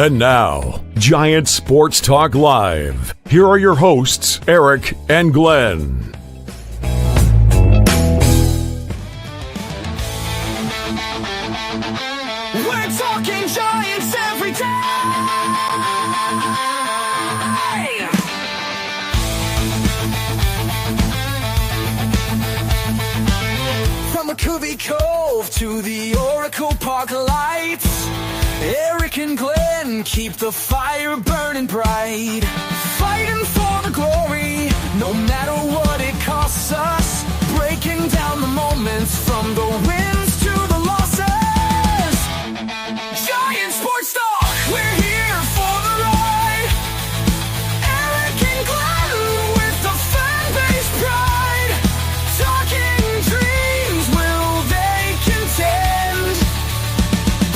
And now, Giant Sports Talk Live. Here are your hosts, Eric and Glenn. We're talking Giants every day. From McCovey Cove to the Oracle Park lights, Eric and Glenn keep the fire burning bright, fighting for the glory, no matter what it costs us, breaking down the moments from the wins to the losses. Giant Sports Talk, we're here for the ride. Eric and Glenn with the fan base pride, talking dreams, will they contend?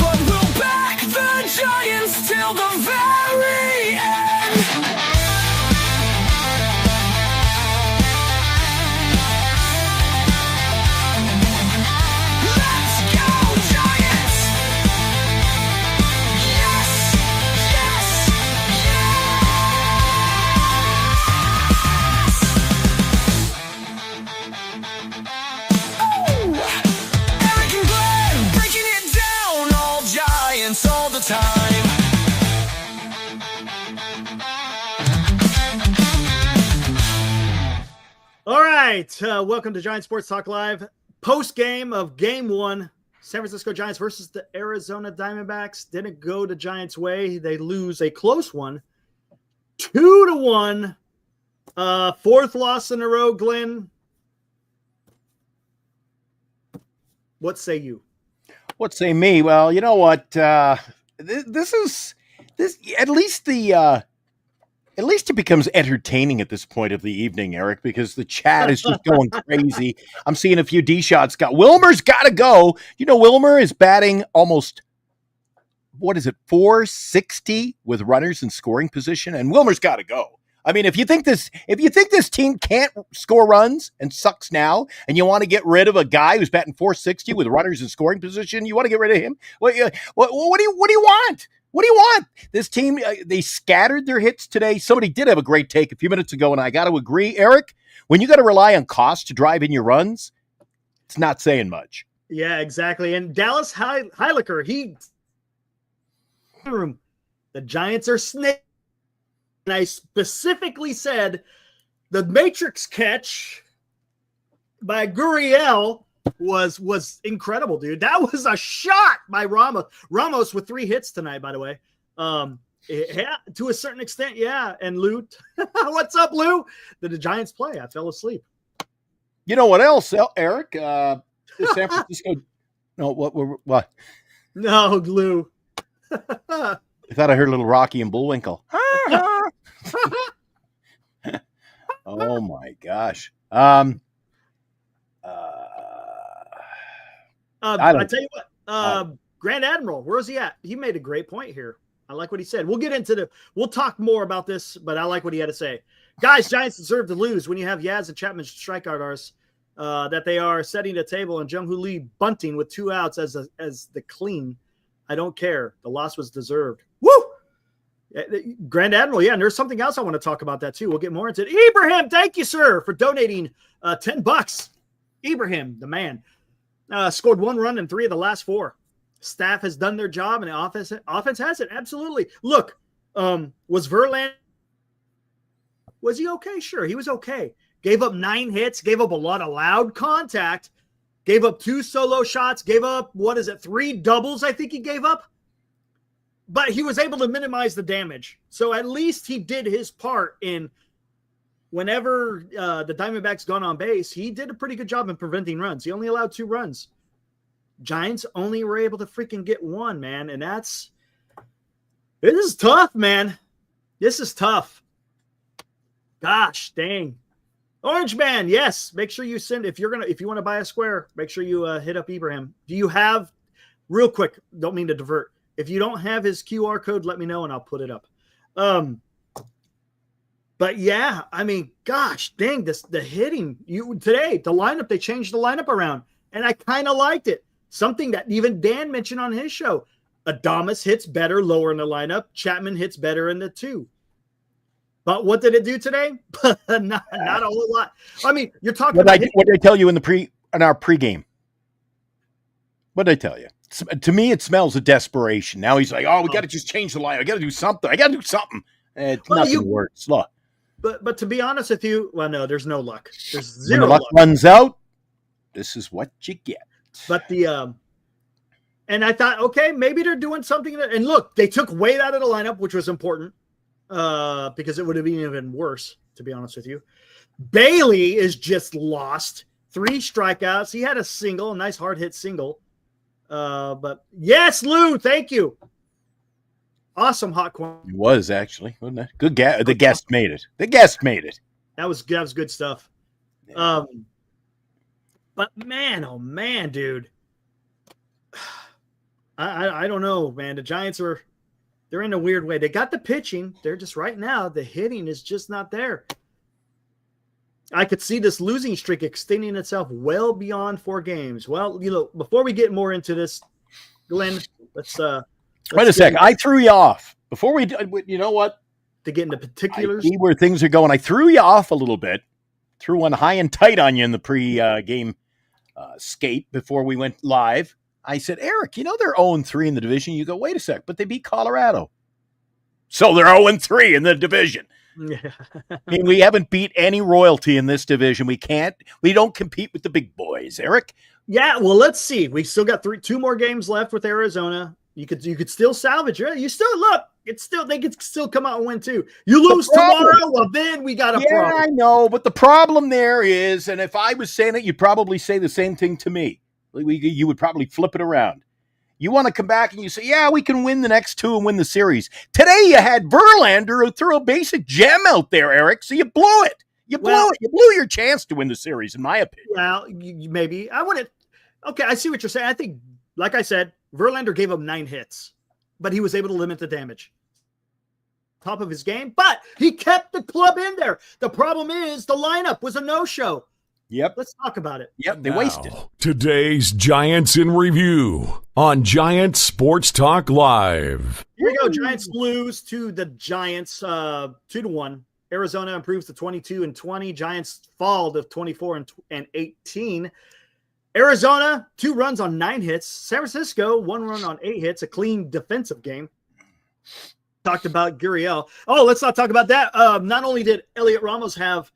But we'll back the Giants till the very end. Let's go, Giants! Yes, yes, yes! Oh! Eric and Glenn breaking it down, all Giants all the time. All right, welcome to Giant Sports Talk Live. Post-game of Game 1, San Francisco Giants versus the Arizona Diamondbacks. Didn't go the Giants' way. They lose a close one, 2-1. Fourth loss in a row, Glenn. What say you? What say me? Well, you know what? This at least it becomes entertaining at this point of the evening, Eric, because the chat is just going crazy. I'm seeing a few D shots. Wilmer's got to go. You know, Wilmer is batting almost, 460 with runners in scoring position, and Wilmer's got to go. I mean, if you think this team can't score runs and sucks now, and you want to get rid of a guy who's batting 460 with runners in scoring position, you want to get rid of him? What do you want? What do you want? This team, they scattered their hits today. Somebody did have a great take a few minutes ago, and I got to agree, Eric, when you got to rely on cost to drive in your runs, it's not saying much. Yeah, exactly. And Dallas Heilicker, the Giants are snake. And I specifically said the Matrix catch by Gurriel was incredible, dude. That was a shot by Ramos. Ramos with 3 hits tonight, by the way. Yeah, to a certain extent, yeah. And Lou, what's up, Lou? Did the Giants play? I fell asleep. You know what else, Eric? San Francisco. No, what? No, Lou. I thought I heard a little Rocky and Bullwinkle. Oh my gosh. I tell you what, Grand Admiral, where's he at? He made a great point here. I like what he said. We'll talk more about this, but I like what he had to say. Guys, Giants deserve to lose when you have Yaz and Chapman strikeout that they are setting the table and Jung-Hoo Lee bunting with 2 outs as the clean. I don't care. The loss was deserved. Woo! Grand Admiral, yeah, and there's something else I want to talk about that too. We'll get more into it. Ibrahim, thank you, sir, for donating $10. Ibrahim, the man, scored 1 run in 3 of the last 4. Staff has done their job, and the offense has it. Absolutely. Look, was Verland, was he okay? Sure, he was okay. Gave up 9 hits, gave up a lot of loud contact, gave up 2 solo shots, gave up, 3 doubles I think he gave up? But he was able to minimize the damage. So at least he did his part in whenever the Diamondbacks gone on base, he did a pretty good job in preventing runs. He only allowed 2 runs. Giants only were able to freaking get 1, man. And this is tough, man. This is tough. Gosh, dang. Orange Man, yes. Make sure you send, if you want to buy a square, make sure you hit up Ibrahim. Do you have, real quick, don't mean to divert. If you don't have his QR code, let me know and I'll put it up. But yeah, I mean, gosh, dang, the hitting today, the lineup, they changed the lineup around, and I kind of liked it. Something that even Dan mentioned on his show. Adames hits better lower in the lineup. Chapman hits better in the 2. But what did it do today? not a whole lot. I mean, you're talking What about did I tell you in our pregame? What did I tell you? To me, it smells of desperation. Now he's like, "Oh, we got to just change the line. I got to do something. Nothing works. Look, but to be honest with you, well, no, there's no luck. There's when zero the luck luck. runs out, this is what you get." But and I thought, okay, maybe they're doing something. And look, they took Wade out of the lineup, which was important because it would have been even worse, to be honest with you. Bailey is just lost. 3 strikeouts. He had a nice hard hit single. But yes, Lou, thank you. Awesome hot corn. It was actually, wasn't it? Good guess. The guest made it. The guest made it. That was good stuff. Yeah. But man, oh man, dude. I don't know, man. The Giants they're in a weird way. They got the pitching. They're just right now, the hitting is just not there. I could see this losing streak extending itself well beyond 4 games. Well, before we get more into this, Glenn, let's wait a sec. I threw you off before we. You know what? To get into particulars. I see where things are going. I threw you off a little bit. Threw one high and tight on you in the pre-game skate before we went live. I said, Eric, they're 0-3 in the division. You go, wait a sec, but they beat Colorado. So they're 0-3 in the division. Yeah. I mean, we haven't beat any royalty in this division. We don't compete with the big boys, Eric. Yeah, well, let's see. We still got 2 more games left with Arizona. You could still salvage it. You still look. They could still come out and win too. You lose tomorrow, well then we got a problem. I know, but the problem there is, and if I was saying it, you'd probably say the same thing to me. You would probably flip it around. You want to come back and you say, yeah, we can win the next 2 and win the series. Today you had Verlander who threw a basic gem out there, Eric, so you blew it. You blew it. You blew your chance to win the series, in my opinion. Well, maybe. I wouldn't. Okay, I see what you're saying. I think, like I said, Verlander gave up 9 hits, but he was able to limit the damage. Top of his game, but he kept the club in there. The problem is the lineup was a no-show. Yep. Let's talk about it. Yep, they wasted. Today's Giants in Review on Giant Sports Talk Live. Here we go. Giants lose to the Giants 2-1. Arizona improves to 22-20. Giants fall to 24-18. Arizona, 2 runs on 9 hits. San Francisco, 1 run on 8 hits. A clean defensive game. Talked about Gurriel. Oh, let's not talk about that. Not only did Elliot Ramos have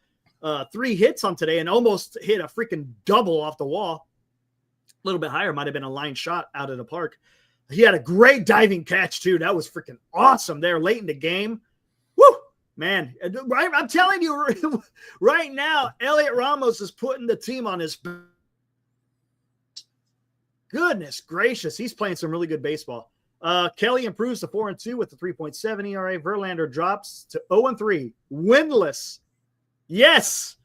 3 hits on today and almost hit a freaking double off the wall. A little bit higher. Might have been a line shot out of the park. He had a great diving catch, too. That was freaking awesome there late in the game. Woo! Man, I'm telling you right now, Elliot Ramos is putting the team on his back. Goodness gracious. He's playing some really good baseball. Kelly improves to 4-2 with a 3.7 ERA. Verlander drops to 0-3. Winless. Yes,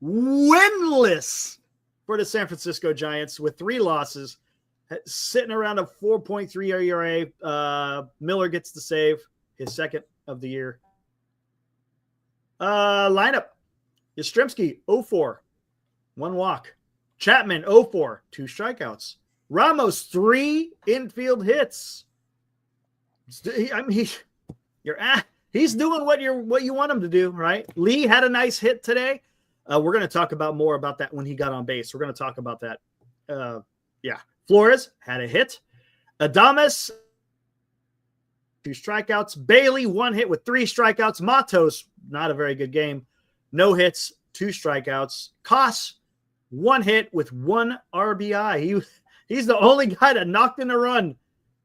winless for the San Francisco Giants with 3 losses, sitting around a 4.3 ERA. Miller gets the save, his 2nd of the year. Lineup: Yastrzemski 0-4, 1 walk. Chapman 0-4, 2 strikeouts. Ramos 3 infield hits. He's doing what you want him to do, right? Lee had a nice hit today. We're going to talk about more about that when he got on base. We're going to talk about that. Flores had a hit. Adames, 2 strikeouts. Bailey, 1 hit with 3 strikeouts. Matos, not a very good game. No hits, 2 strikeouts. Koss, 1 hit with 1 RBI. He's the only guy that knocked in a run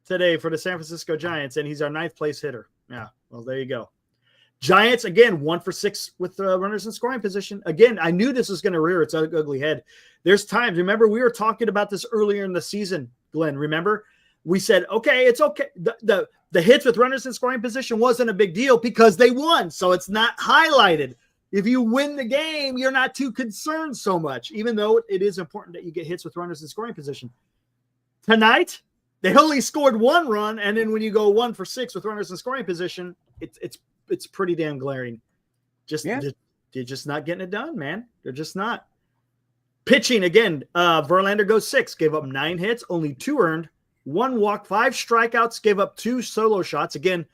today for the San Francisco Giants, and he's our 9th place hitter. Yeah, well, there you go. Giants, again, 1 for 6 with runners in scoring position. Again, I knew this was going to rear its ugly head. There's times, remember, we were talking about this earlier in the season, Glenn, remember? We said, okay, it's okay. The hits with runners in scoring position wasn't a big deal because they won, so it's not highlighted. If you win the game, you're not too concerned so much, even though it is important that you get hits with runners in scoring position. Tonight, they only scored 1 run, and then when you go 1 for 6 with runners in scoring position, it's pretty damn glaring. They're just not getting it done, man. They're just not. Pitching again. Verlander goes 6, gave up 9 hits, only 2 earned, 1 walk, 5 strikeouts, gave up 2 solo shots. Again,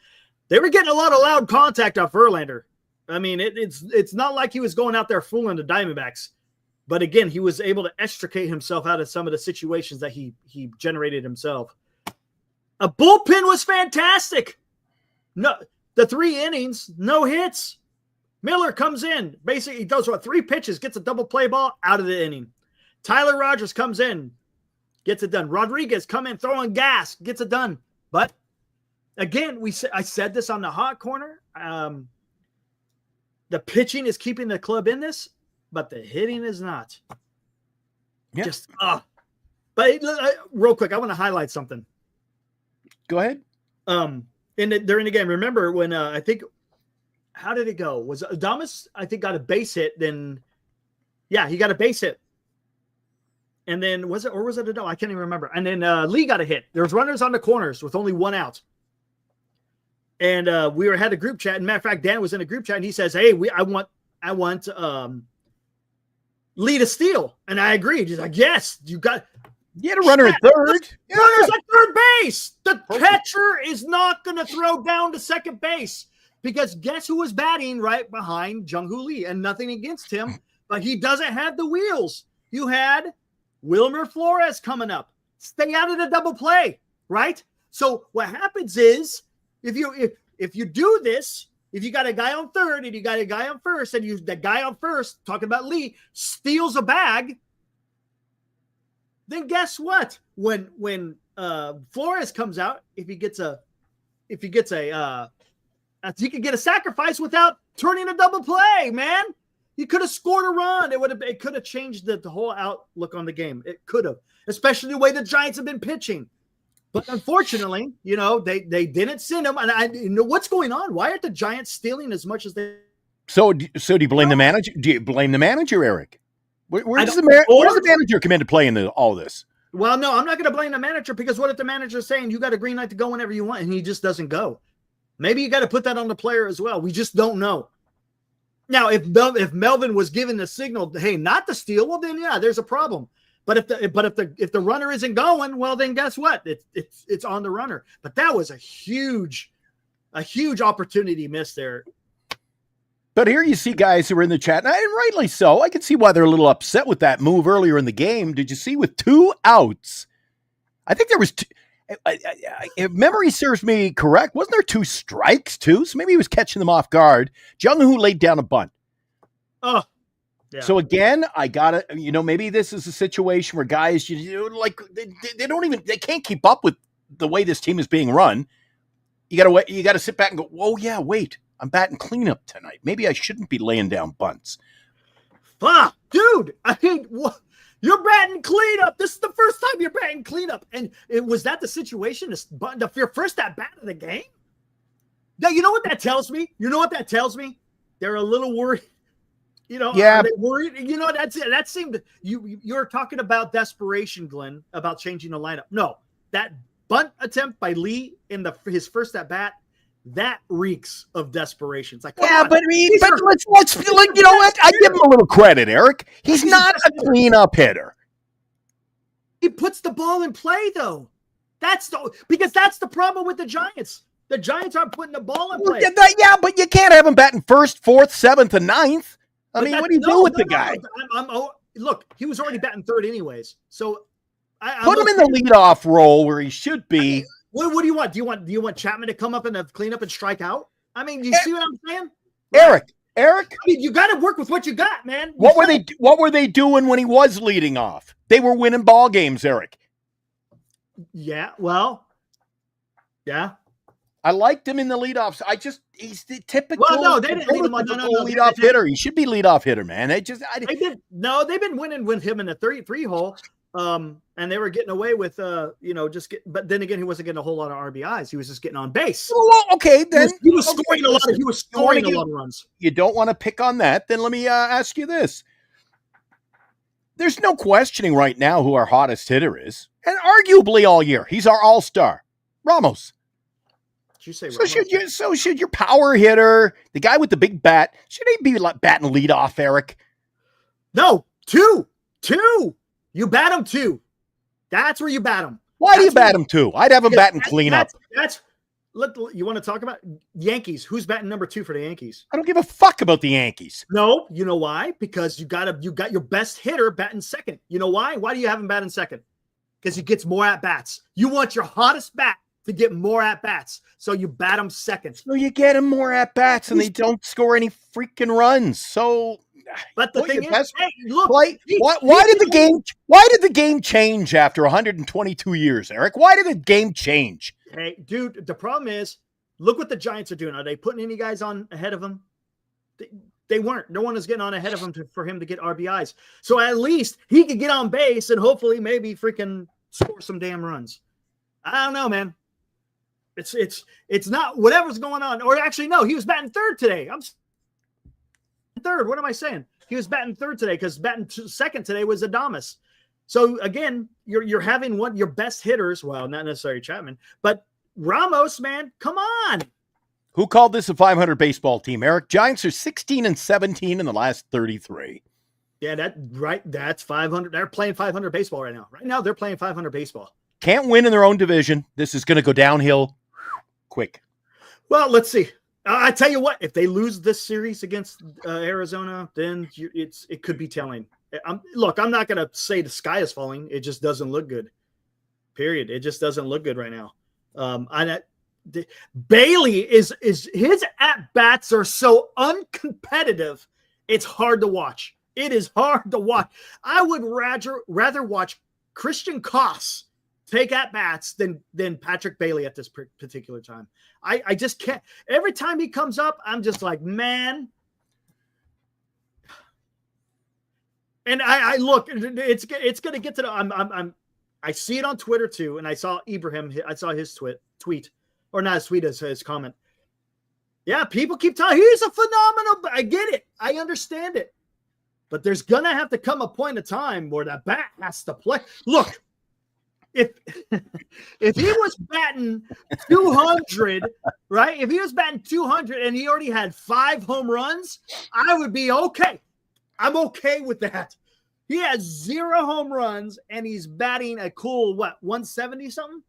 they were getting a lot of loud contact off Verlander. I mean, it's not like he was going out there fooling the Diamondbacks. But again, he was able to extricate himself out of some of the situations that he generated himself. A bullpen was fantastic. No, the 3 innings, no hits. Miller comes in. Basically, he does 3 pitches, gets a double play ball out of the inning. Tyler Rogers comes in, gets it done. Rodriguez come in throwing gas, gets it done. But again, I said this on the hot corner. The pitching is keeping the club in this, but the hitting is not. Yeah. But real quick, I want to highlight something. Go ahead. During the game, remember when I think, how did it go? Was Adames, I think, got a base hit? Then, yeah, he got a base hit. And then was it a no? I can't even remember. And then Lee got a hit. There was runners on the corners with only 1 out. And we had a group chat. And matter of fact, Dan was in a group chat, and he says, "Hey, I want Lee to steal." And I agreed. He's like, "Yes, you got." You had a runner at third. Yeah. Runner's at third base. The catcher is not going to throw down to second base because guess who was batting right behind Jung-Hoo Lee? And nothing against him, but he doesn't have the wheels. You had Wilmer Flores coming up. Stay out of the double play, right? So what happens is if you do this, if you got a guy on third and you got a guy on first, and the guy on first, talking about Lee, steals a bag, then guess what? When Flores comes out, if he gets a he could get a sacrifice without turning a double play, man. He could have scored a run. It could have changed the whole outlook on the game. It could have, especially the way the Giants have been pitching. But unfortunately, they didn't send him. And what's going on? Why aren't the Giants stealing as much as they? So do you blame the manager? Do you blame the manager, Eric? Where does the manager come into play in all this? Well, no, I'm not going to blame the manager because what if the manager is saying you got a green light to go whenever you want and he just doesn't go? Maybe you got to put that on the player as well. We just don't know. Now, if Melvin was given the signal, hey, not to steal, well then yeah, there's a problem. But if the runner isn't going, well then guess what? It's on the runner. But that was a huge opportunity missed there. But here you see guys who are in the chat, and rightly so. I can see why they're a little upset with that move earlier in the game. Did you see with 2 outs? I think there was two, if memory serves me correct, wasn't there 2 strikes too? So maybe he was catching them off guard. Jung-Hoo laid down a bunt. Oh, yeah. So again, I gotta, maybe this is a situation where guys, they can't keep up with the way this team is being run. You gotta sit back and go, whoa, yeah, wait. I'm batting cleanup tonight. Maybe I shouldn't be laying down bunts. Fuck, dude. I mean, you're batting cleanup. This is the first time you're batting cleanup. And was that the situation? Your first at bat of the game? Now, you know what that tells me? They're a little worried. Yeah. Are they worried? That seemed you're talking about desperation, Glenn, about changing the lineup. No, that bunt attempt by Lee in his first at bat. That reeks of desperation. It's like, let's you know what? I give him a little credit, Eric. He's not a cleanup hitter. He puts the ball in play, though. Because that's the problem with the Giants. The Giants aren't putting the ball in play. Yeah, but you can't have him batting first, fourth, seventh, and ninth. What do you do with the guy? Look, he was already batting third anyways. So put him in the leadoff role where he should be. What do you want? Do you want Chapman to come up and clean up and strike out? I mean, you see what I'm saying? Eric. I mean, you got to work with what you got, man. What were they doing when he was leading off? They were winning ball games, Eric. Yeah, well, yeah. I liked him in the leadoffs. He's the typical. Well, no, they didn't lead him on. No, leadoff hitter. He should be leadoff hitter, man. They've been winning with him in the 33 hole. And they were getting away with, but then again, he wasn't getting a whole lot of RBIs. He was just getting on base. Well, okay, then he was scoring a lot of runs. You don't want to pick on that. Then let me ask you this. There's no questioning right now who our hottest hitter is. And arguably all year, he's our all-star, Ramos. Did you say Ramos? So should your power hitter, the guy with the big bat, should he be batting leadoff, Eric? No, two. You bat him 2. That's where you bat him. Why do you bat him 2? I'd have him batting cleanup. You want to talk about Yankees? Who's batting number 2 for the Yankees? I don't give a fuck about the Yankees. No, you know why? Because you got your best hitter batting second. You know why? Why do you have him batting second? Because he gets more at bats. You want your hottest bat to get more at bats, so you bat him second. So you get him more at bats, and they don't score any freaking runs. So, but the thing is, hey, look, why did the game change after 122 years, Eric? Why did the game change? Hey, dude, the problem is, look what the Giants are doing. Are they putting any guys on ahead of them? They weren't. No one is getting on ahead of him for him to get RBIs. So at least he could get on base and hopefully maybe freaking score some damn runs. I don't know, man. It's not whatever's going on. Or actually, no, he was batting third today. I'm third. What am I saying? He was batting third today because batting second today was Adames. So again, you're having one your best hitters. Well, not necessarily Chapman, but Ramos, man, come on. Who called this a 500 baseball team, Eric? Giants are 16-17 in the last 33. Yeah, that's 500. They're playing 500 baseball right now. Right now, they're playing 500 baseball. Can't win in their own division. This is going to go downhill quick. Well, let's see. I tell you what, if they lose this series against Arizona, then it could be telling. I'm not going to say the sky is falling. It just doesn't look good. Period. It just doesn't look good right now. Bailey is his at bats are so uncompetitive. It's hard to watch. It is hard to watch. I would rather watch Christian Koss take at bats than Patrick Bailey at this particular time. I just can't. Every time he comes up, I'm just like, man. And I look, it's going to get to the. I see it on Twitter too, and I saw Ibrahim. I saw his tweet, or not his tweet, as his comment. Yeah, people keep talking. He's a phenomenal. I get it. I understand it. But there's going to have to come a point of time where that bat has to play. Look, if he was batting 200, right? If he was batting 200 and he already had 5 home runs, I would be okay. I'm okay with that. He has 0 home runs and he's batting a cool, 170 something?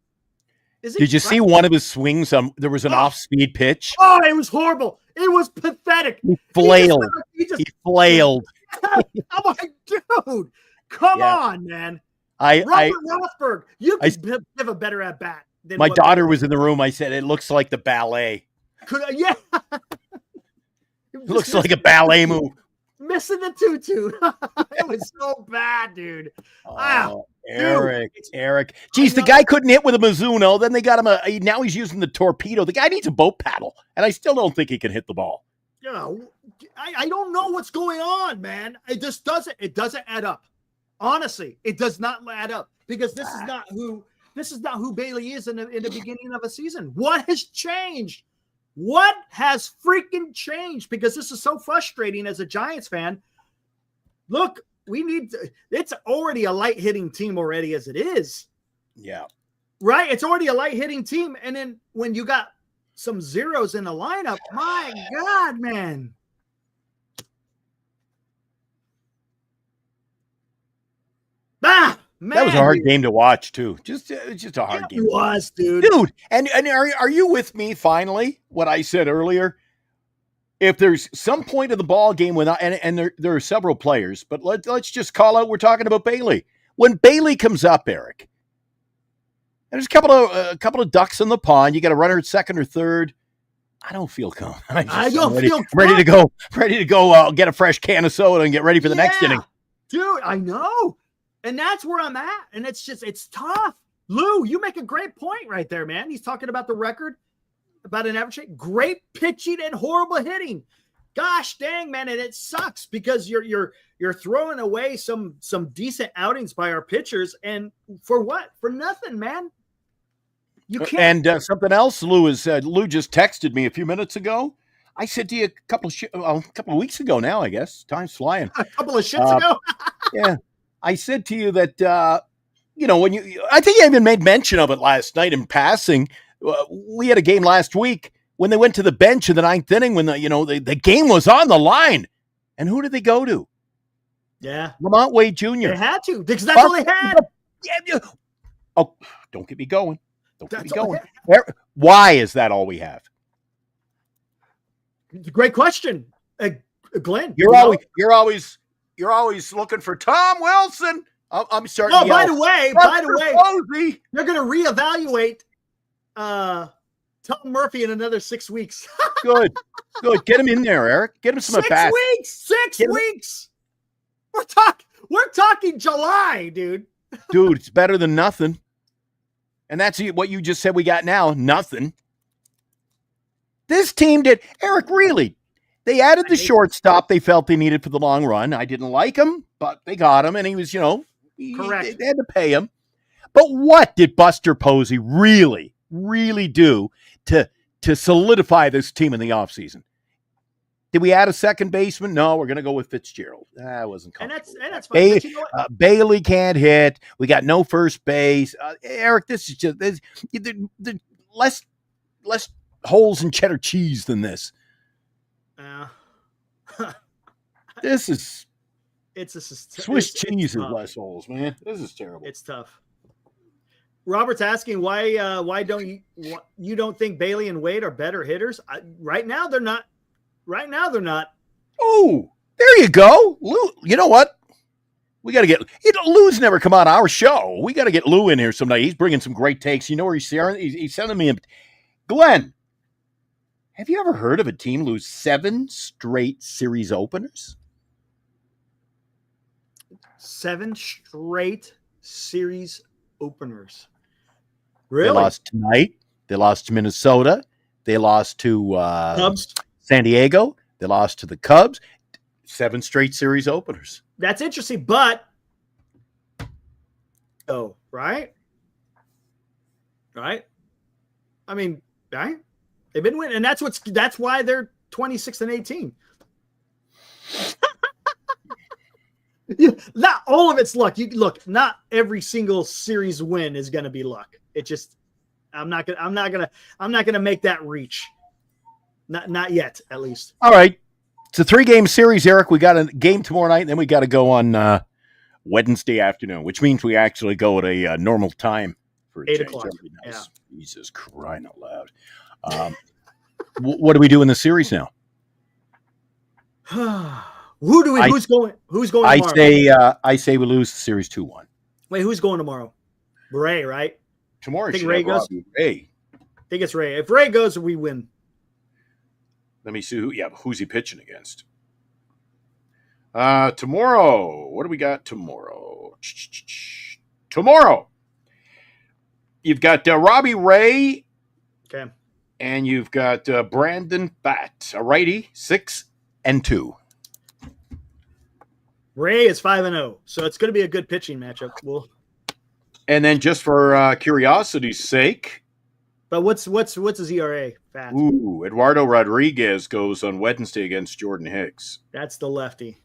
Did you see one of his swings? There was an off-speed pitch. Oh, it was horrible. It was pathetic. He flailed. He flailed. I'm like, dude, come on, man. Robert Rothberg, you could give a better at bat. My daughter was in the room. I said, it looks like the ballet. Yeah. It looks like a ballet move. Missing the tutu. It was so bad, dude. Oh, Eric. Geez, the guy couldn't hit with a Mizuno. Then they got him now he's using the torpedo. The guy needs a boat paddle, and I still don't think he can hit the ball. I don't know what's going on, man. It just doesn't. It doesn't add up. Honestly, it does not add up because this is not who Bailey is in the beginning of a season. What has changed? What has freaking changed? Because this is so frustrating as a Giants fan. Look, it's already a light hitting team already as it is. Yeah. Right? It's already a light hitting team. And then when you got some zeros in the lineup, my God, man. Man, that was a hard game to watch too. Just a hard game. It was, dude. And are you with me finally? What I said earlier. If there's some point of the ball game without, and there are several players, but let's just call out. We're talking about Bailey. When Bailey comes up, Eric, and there's a couple of ducks in the pond. You got a runner at second or third. I don't feel confident. I'm ready to go. Ready to go. Get a fresh can of soda and get ready for the next inning. Dude, I know. And that's where I'm at. And it's tough. Lou, you make a great point right there, man. He's talking about the record, about an average rate. Great pitching and horrible hitting. Gosh dang, man. And it sucks because you're throwing away some decent outings by our pitchers. And for what? For nothing, man. You can't. And something else Lou just texted me a few minutes ago. I said to you a couple of weeks ago now, I guess. Time's flying. A couple of shits ago? Yeah. I said to you that, I think I even made mention of it last night in passing. We had a game last week when they went to the bench in the 9th inning when the game was on the line. And who did they go to? Yeah. Lamont Wade Jr. They had to because that's all they had. Oh, Don't get me going. Don't get me That's all- going. Why is that all we have? Great question, Glenn. You're you know? always looking for Tom Wilson. I'm starting. Oh, to by yell, the way, Posey. they're going to reevaluate Tom Murphy in another 6 weeks. Good. Get him in there, Eric. Get him some 6 at-bats. weeks. 6 weeks. We're talking July, dude. Dude, it's better than nothing. And that's what you just said we got now. Nothing. This team did. Eric, really. They added the shortstop they felt they needed for the long run. I didn't like him, but they got him, and he was, Correct. They had to pay him. But what did Buster Posey really do to solidify this team in the offseason? Did we add a second baseman? No, we're going to go with Fitzgerald. I wasn't comfortable. And that's fine. But you know what? Bailey can't hit. We got no first base. Eric, this is just the less holes in cheddar cheese than this. This is Swiss cheese is less holes, man. This is terrible. It's tough. Robert's asking why don't you don't think Bailey and Wade are better hitters? Right now they're not. Oh, there you go. Lou, you know what? We got to get Lou's never come on our show. We got to get Lou in here someday. He's bringing some great takes. You know where he's sending me. Glenn, have you ever heard of a team lose 7 straight series openers? 7 straight series openers. Really? They lost tonight. They lost to Minnesota. They lost to Cubs. San Diego. They lost to the Cubs. 7 straight series openers. That's interesting, but right? I mean, right? They've been winning, and that's why they're 26-18. Not all of it's luck. Not every single series win is going to be luck. It just, I'm not gonna make that reach. Not yet, at least. All right. It's a 3-game series, Eric. We got a game tomorrow night, and then we got to go on Wednesday afternoon, which means we actually go at a normal time for 8 o'clock. Nice. Yeah. Jesus crying out loud. What do we do in the series now? Who's going tomorrow? I say we lose the series 2-1. Wait, who's going tomorrow? Ray, right? Tomorrow, Think Ray goes? Ray. I think it's Ray. If Ray goes, we win. Let me see who's he pitching against? Tomorrow. What do we got tomorrow? Tomorrow. You've got Robbie Ray. Okay. And you've got Brandon Batt, a righty, 6-2. Ray is 5-0, so it's going to be a good pitching matchup. And then just for curiosity's sake. But what's his ERA? Fat. Ooh, Eduardo Rodriguez goes on Wednesday against Jordan Hicks. That's the lefty.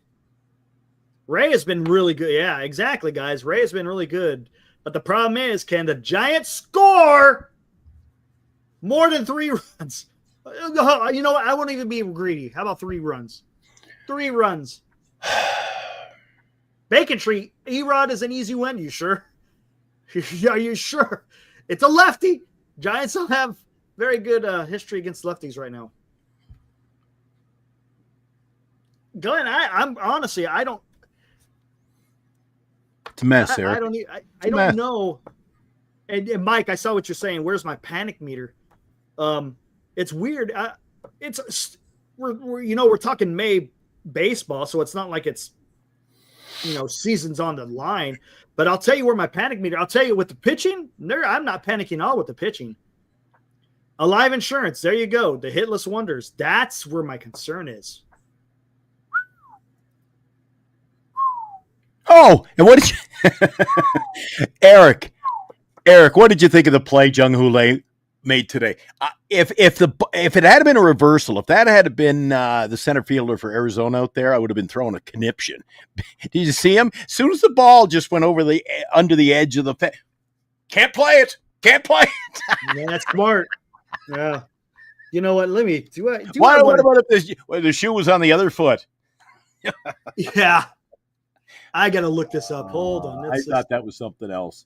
Ray has been really good. Yeah, exactly, guys. Ray has been really good. But the problem is, can the Giants score more than 3 runs? You know what? I won't even be greedy. How about 3 runs? 3 runs. Bacon Tree, Erod is an easy win. You sure? Are you sure? It's a lefty. Giants don't have very good history against lefties right now. Glenn, I'm honestly, I don't. It's a mess, Eric. I don't know. And Mike, I saw what you're saying. Where's my panic meter? It's weird. We're talking May baseball, so it's not like it's season's on the line. But I'll tell you where my panic meter. I'll tell you with the pitching. I'm not panicking all with the pitching. Alive Insurance. There you go. The hitless wonders. That's where my concern is. Oh, and what did you, Eric? What did you think of the play Jung Hoo made today? If it had been a reversal, if that had been the center fielder for Arizona out there, I would have been throwing a conniption. Did you see him? As soon as the ball just went over under the edge of the fence, can't play it. Yeah, that's smart. Yeah. You know what? Let me do. What about if the shoe was on the other foot? Yeah. I got to look this up. Hold on. I thought that was something else.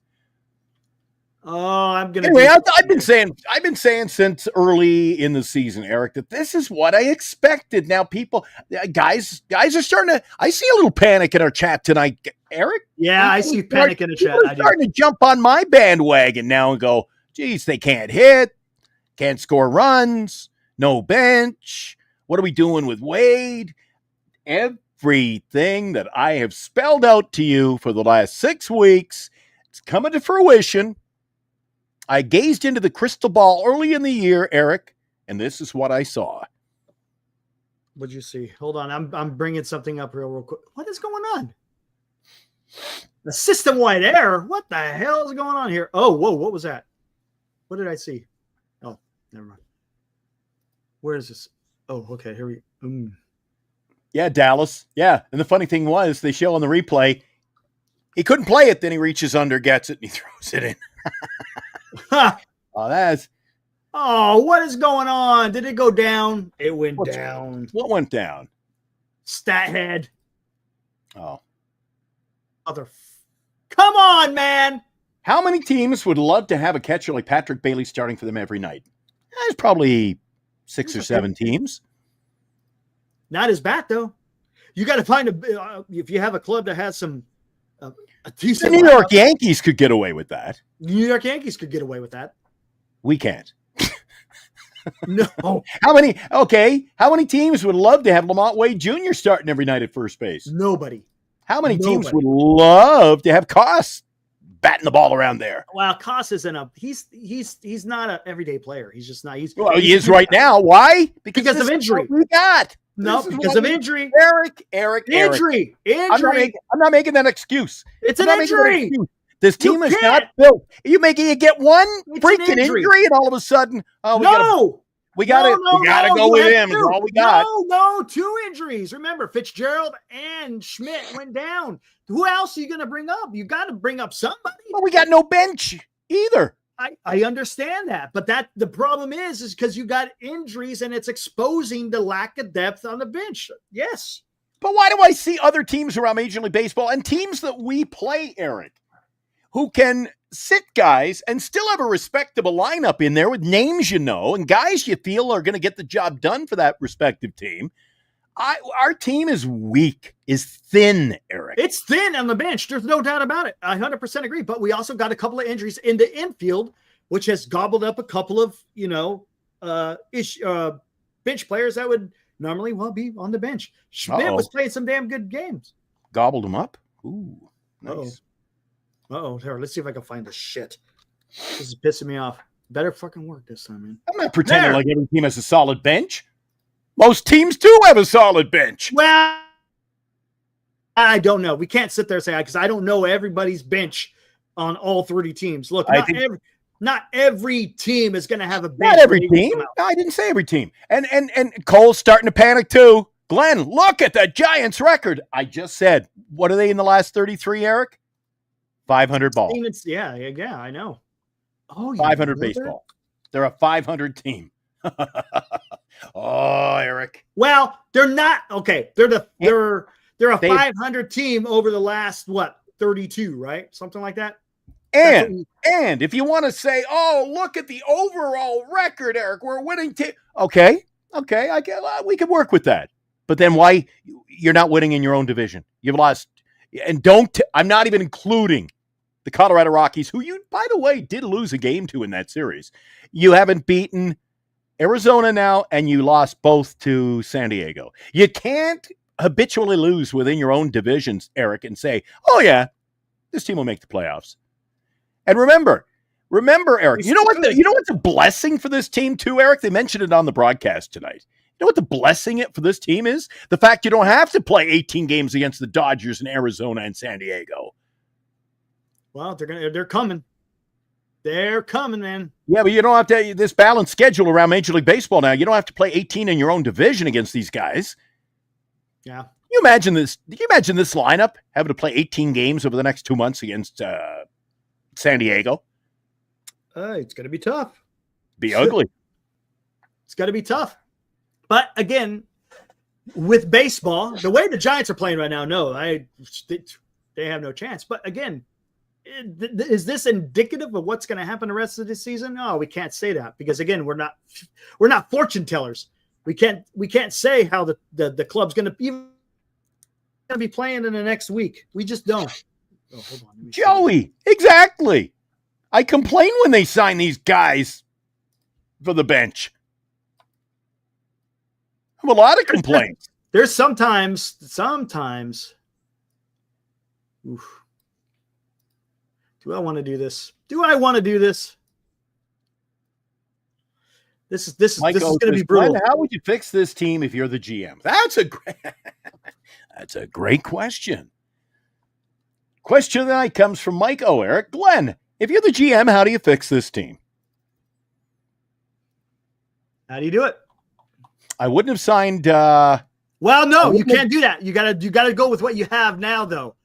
Oh, I'm gonna. Anyway, I've been saying since early in the season, Eric, that this is what I expected. Now, guys are starting to. I see a little panic in our chat tonight, Eric. Yeah, I see panic in the chat. People are starting to jump on my bandwagon now and go, "Geez, they can't hit, can't score runs, no bench. What are we doing with Wade?" Everything that I have spelled out to you for the last 6 weeks, it's coming to fruition. I gazed into the crystal ball early in the year, Eric, and this is what I saw. What'd you see? Hold on, I'm bringing something up real quick. What is going on? The system-wide error. What the hell is going on here? Oh, whoa! What was that? What did I see? Oh, never mind. Where is this? Oh, okay. Here we. Yeah, Dallas. Yeah, and the funny thing was, they show on the replay, he couldn't play it. Then he reaches under, gets it, and he throws it in. Oh, what is going on? Did it go down? It went down. What went down? Stat head. Oh. Come on, man. How many teams would love to have a catcher like Patrick Bailey starting for them every night? There's probably 6 or 7 teams. Not as bad, though. You got to find if you have a club that has some a decent. The New York Yankees could get away with that. New York Yankees could get away with that. We can't. No. How many teams would love to have Lamont Wade Jr. starting every night at first base? Nobody. How many teams would love to have Koss batting the ball around there? Well, Koss isn't he's not an everyday player. He's just not. He is right now. Why? Because of injury. We got. No, because of injury. Eric. Injury. I'm not making that excuse. It's an injury. This team is not built. You get one freaking injury, and all of a sudden, we gotta go with him. Is all we got. No, 2 injuries. Remember, Fitzgerald and Schmidt went down. Who else are you going to bring up? You got to bring up somebody. Well, we got no bench either. I understand that, but the problem is because you got injuries and it's exposing the lack of depth on the bench. Yes. But why do I see other teams around Major League Baseball and teams that we play, Eric, who can sit guys and still have a respectable lineup in there with names and guys you feel are going to get the job done for that respective team? Our team is weak, is thin, Eric. It's thin on the bench. There's no doubt about it. I 100% agree. But we also got a couple of injuries in the infield, which has gobbled up a couple of, bench players that would normally be on the bench. Schmidt was playing some damn good games. Gobbled them up? Ooh, nice. Here, let's see if I can find the shit. This is pissing me off. Better fucking work this time, man. I'm not pretending like every team has a solid bench. Most teams do have a solid bench. Well, I don't know. We can't sit there and say because I don't know everybody's bench on all 30 teams. Look, not every team is going to have a bench. Not every team. No, I didn't say every team. And Cole's starting to panic too. Glenn, look at the Giants record. I just said, what are they in the last 33, Eric? 500 ball. Yeah, I know. Oh, 500 baseball. They're a 500 team. Oh, Eric. Well, they're not okay. They're a 500 team over the last 32, right? Something like that. And if you want to say, oh, look at the overall record, Eric, we're winning. Okay, we could work with that. But then why you're not winning in your own division? You've lost, and I'm not even including the Colorado Rockies, who you, by the way, did lose a game to in that series. You haven't beaten Arizona now, and you lost both to San Diego. You can't habitually lose within your own divisions, Eric, and say, oh, yeah, this team will make the playoffs. And remember, Eric, you know what's a blessing for this team too, Eric? They mentioned it on the broadcast tonight. You know what the blessing for this team is? The fact you don't have to play 18 games against the Dodgers in Arizona and San Diego. Well, they're coming. They're coming, man. Yeah, but you don't have to this balanced schedule around Major League Baseball now. You don't have to play 18 in your own division against these guys. Yeah. Can you imagine this lineup having to play 18 games over the next 2 months against San Diego? It's going to be tough. Be ugly. It's going to be tough. But again, with baseball, the way the Giants are playing right now, they have no chance. But again, Is this indicative of what's going to happen the rest of the season? No, we can't say that because again, we're not fortune tellers. We can't say how the club's going to be playing in the next week. We just don't. Oh, hold on. Joey, exactly. I complain when they sign these guys for the bench. I have a lot of complaints. There's sometimes. Oof. Do I want to do this? This is going to be brutal. How would you fix this team if you're the GM? That's a great question. Question of the night comes from Mike O. Eric. Glenn, if you're the GM, how do you fix this team? How do you do it? I wouldn't have signed. Well, no, you can't do that. You gotta go with what you have now, though.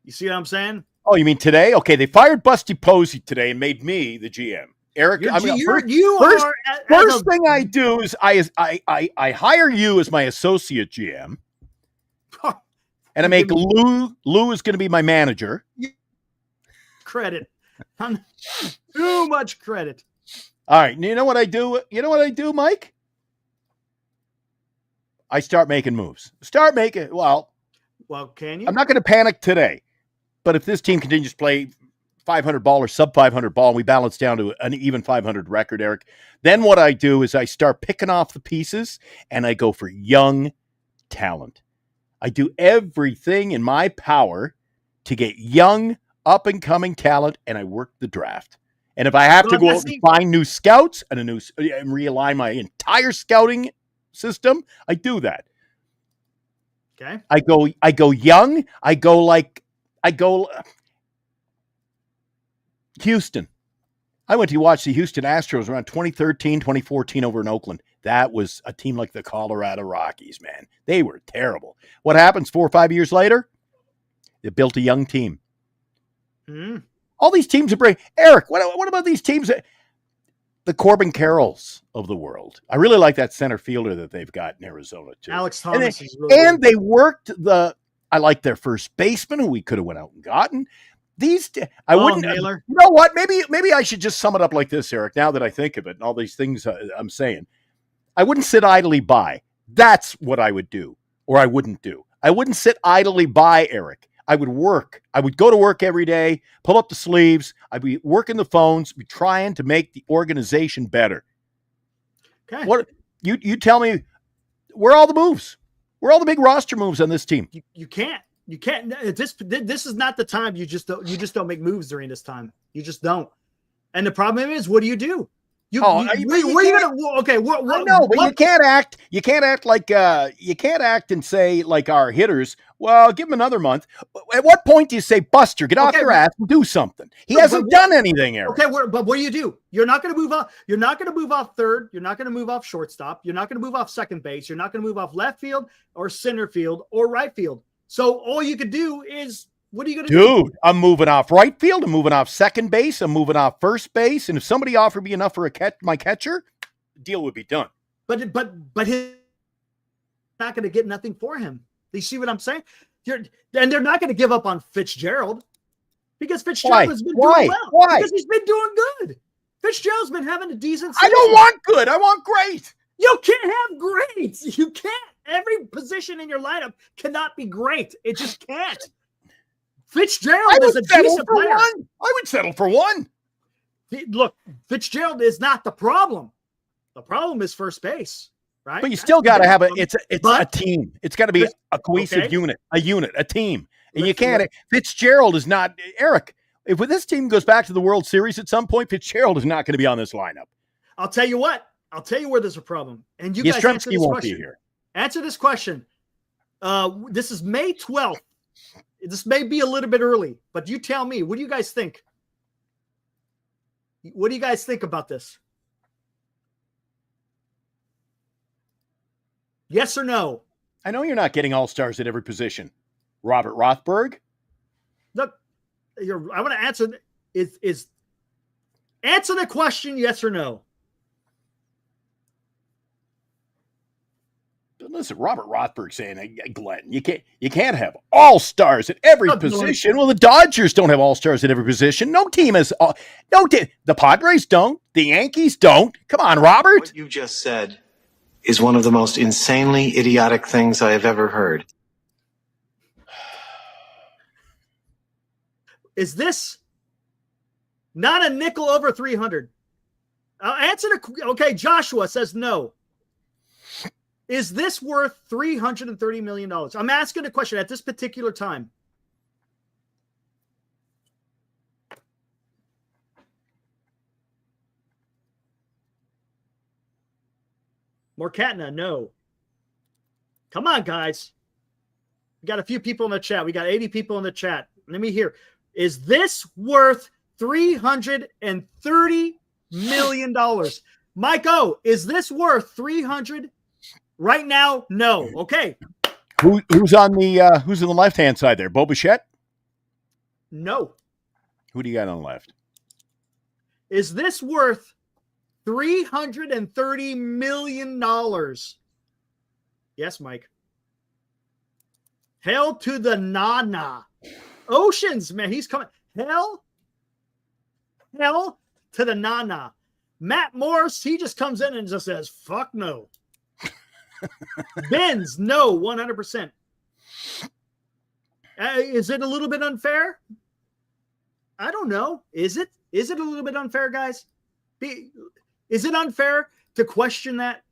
You see what I'm saying? Oh, you mean today? Okay, they fired Busty Posey today and made me the GM. Eric, first thing I do is I hire you as my associate GM, and I make Lou is going to be my manager. Credit, too much credit. All right, you know what I do? Mike? I start making moves. Well, can you? I'm not going to panic today. But if this team continues to play 500 ball or sub 500 ball and we balance down to an even 500 record, Eric, then what I do is I start picking off the pieces and I go for young talent. I do everything in my power to get young, up-and-coming talent, and I work the draft. And if I have to go out and find new scouts and realign my entire scouting system, I do that. Okay. I go young. I go Houston. I went to watch the Houston Astros around 2013, 2014 over in Oakland. That was a team like the Colorado Rockies, man. They were terrible. What happens 4 or 5 years later? They built a young team. Mm. All these teams are brave. Eric, what about these teams? The Corbin Carrolls of the world. I really like that center fielder that they've got in Arizona, too. Alex Thomas is really good. They worked I like their first baseman, who we could have went out and gotten. Wouldn't. Naylor. You know what? Maybe I should just sum it up like this, Eric. Now that I think of it, and all these things I'm saying, I wouldn't sit idly by. That's what I would do, or I wouldn't do. I wouldn't sit idly by, Eric. I would work. I would go to work every day, pull up the sleeves. I'd be working the phones, be trying to make the organization better. Okay. What you tell me? Where are all the moves? Where are all the big roster moves on this team? You can't. This is not the time. You just don't make moves during this time. You just don't. And the problem is, what do you do? You can't act. You can't act like you can't act and say like our hitters. Well, give him another month. At what point do you say, Buster, get off your ass and do something? He hasn't done anything, Eric. Okay, but what do you do? You're not going to move off. You're not going to move off third. You're not going to move off shortstop. You're not going to move off second base. You're not going to move off left field or center field or right field. So all you could do is, what are you going to do? Dude, I'm moving off right field. I'm moving off second base. I'm moving off first base. And if somebody offered me enough for my catcher, the deal would be done. But he's not going to get nothing for him. Do you see what I'm saying? And they're not going to give up on Fitzgerald because Fitzgerald has been doing well. Why? Because he's been doing good. Fitzgerald's been having a decent season. I don't want good. I want great. You can't have great. You can't. Every position in your lineup cannot be great. It just can't. Fitzgerald is a decent player. I would settle for one. Look, Fitzgerald is not the problem. The problem is first base, right? But you still got to have a team. It's got to be a cohesive unit, a team. And you can't. Fitzgerald is not, Eric, if this team goes back to the World Series at some point, Fitzgerald is not going to be on this lineup. I'll tell you what. I'll tell you where there's a problem. And you guys answer this question. Be here. Answer this question. This is May 12th. This may be a little bit early, but you tell me, what do you guys think? What do you guys think about this? Yes or no? I know you're not getting all-stars at every position. Robert Rothberg? Look, I want to answer. Answer the question, yes or no? Listen, Robert Rothberg saying, hey, Glenn, you can't have all stars at every position. Well, the Dodgers don't have all stars at every position. No team has. The Padres don't. The Yankees don't. Come on, Robert. What you just said is one of the most insanely idiotic things I have ever heard. Is this not a nickel over 300? Answer the. Okay, Joshua says no. Is this worth $330 million? I'm asking a question at this particular time. Morkatna, no. Come on, guys. We got a few people in the chat. We got 80 people in the chat. Let me hear. Is this worth $330 million? Mike O, is this worth 300 right now? No. Okay. Who's on the left hand side there? Bo Bichette? No. Who do you got on the left? Is this worth $330 million? Yes, Mike. Hell to the Nana. Oceans, man. He's coming. Hell to the Nana. Matt Morris, he just comes in and just says, fuck no. Benz, no, 100%. Is it a little bit unfair? I don't know. Is it? Is it a little bit unfair, guys? Is it unfair to question that?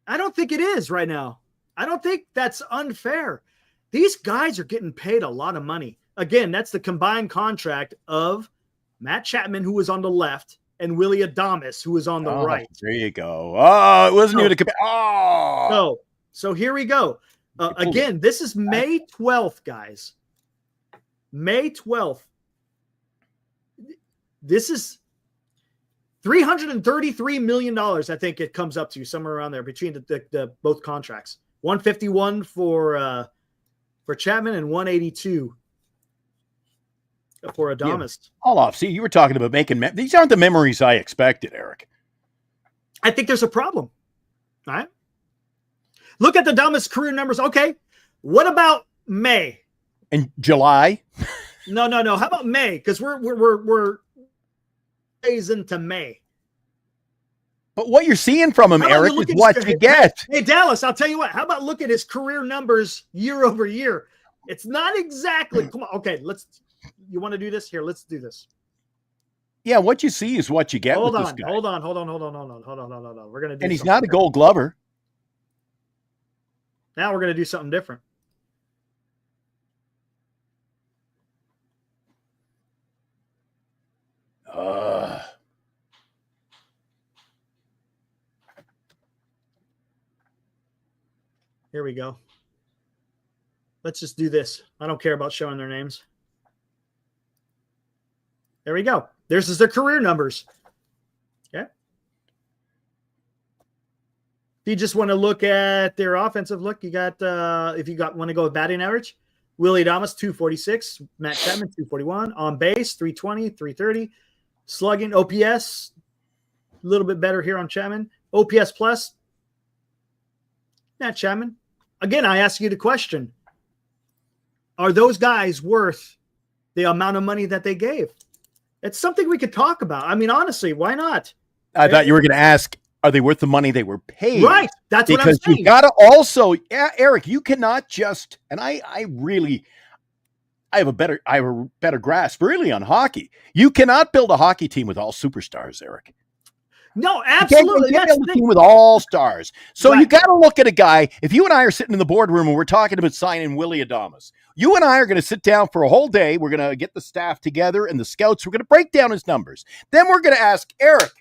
I don't think it is right now. I don't think that's unfair. These guys are getting paid a lot of money. Again, that's the combined contract of Matt Chapman, who was on the left, and Willie Adames, who was on the right. There you go. Oh, it wasn't even a compare. Oh. So here we go. Again, this is May 12th, guys. May 12th. This is $333 million, I think it comes up to, somewhere around there between the both contracts. 151 for Chapman and 182 for Adames. Yeah. All off. See, you were talking about making these aren't the memories I expected, Eric. I think there's a problem. All right. Look at the Adames career numbers. Okay. What about May? And July? No. How about May? Because we're days into May. But what you're seeing from him, Eric, is what you get. Hey, Dallas, I'll tell you what. How about look at his career numbers year over year? It's not exactly. Come on. Okay, you want to do this? Here, let's do this. Yeah, what you see is what you get. Hold with on. this guy. We're gonna do. And he's not a Gold Glover. Now we're gonna do something different. Here we go. Let's just do this. I don't care about showing their names. There we go. There's their career numbers. Okay. If you just want to look at their offensive look, you got if you want to go with batting average, Willie Adames 246, Matt Chapman 241, on base 320, 330, slugging, OPS a little bit better here on Chapman, OPS plus Matt Chapman. Again, I ask you the question: are those guys worth the amount of money that they gave? It's something we could talk about. I mean, honestly, why not? I thought you were going to ask, are they worth the money they were paid? Right. That's what I'm saying. Because you got to also, Eric, you cannot just, and I have a better grasp really on hockey. You cannot build a hockey team with all superstars, Eric. No, absolutely. You can't build a team with all stars. So you got to look at a guy. If you and I are sitting in the boardroom and we're talking about signing Willie Adames, you and I are going to sit down for a whole day. We're going to get the staff together and the scouts. We're going to break down his numbers. Then we're going to ask Eric,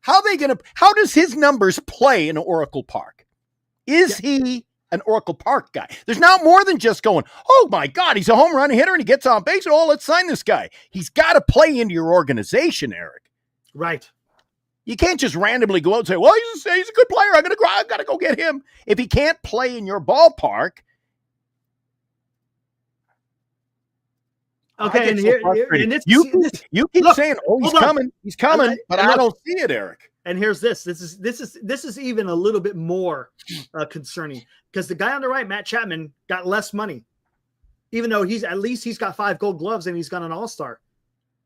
how does his numbers play in Oracle Park? Is he an Oracle Park guy? There's now more than just going, oh my God, he's a home run hitter and he gets on base. Oh, let's sign this guy. He's got to play into your organization, Eric. Right. You can't just randomly go out and say, well, he's a good player. I got to go get him. If he can't play in your ballpark. Okay, and you keep saying, oh, he's coming, but I don't see it, Eric. And here's this. This is even a little bit more concerning because the guy on the right, Matt Chapman, got less money, even though he's got 5 Gold Gloves and he's got an All-Star.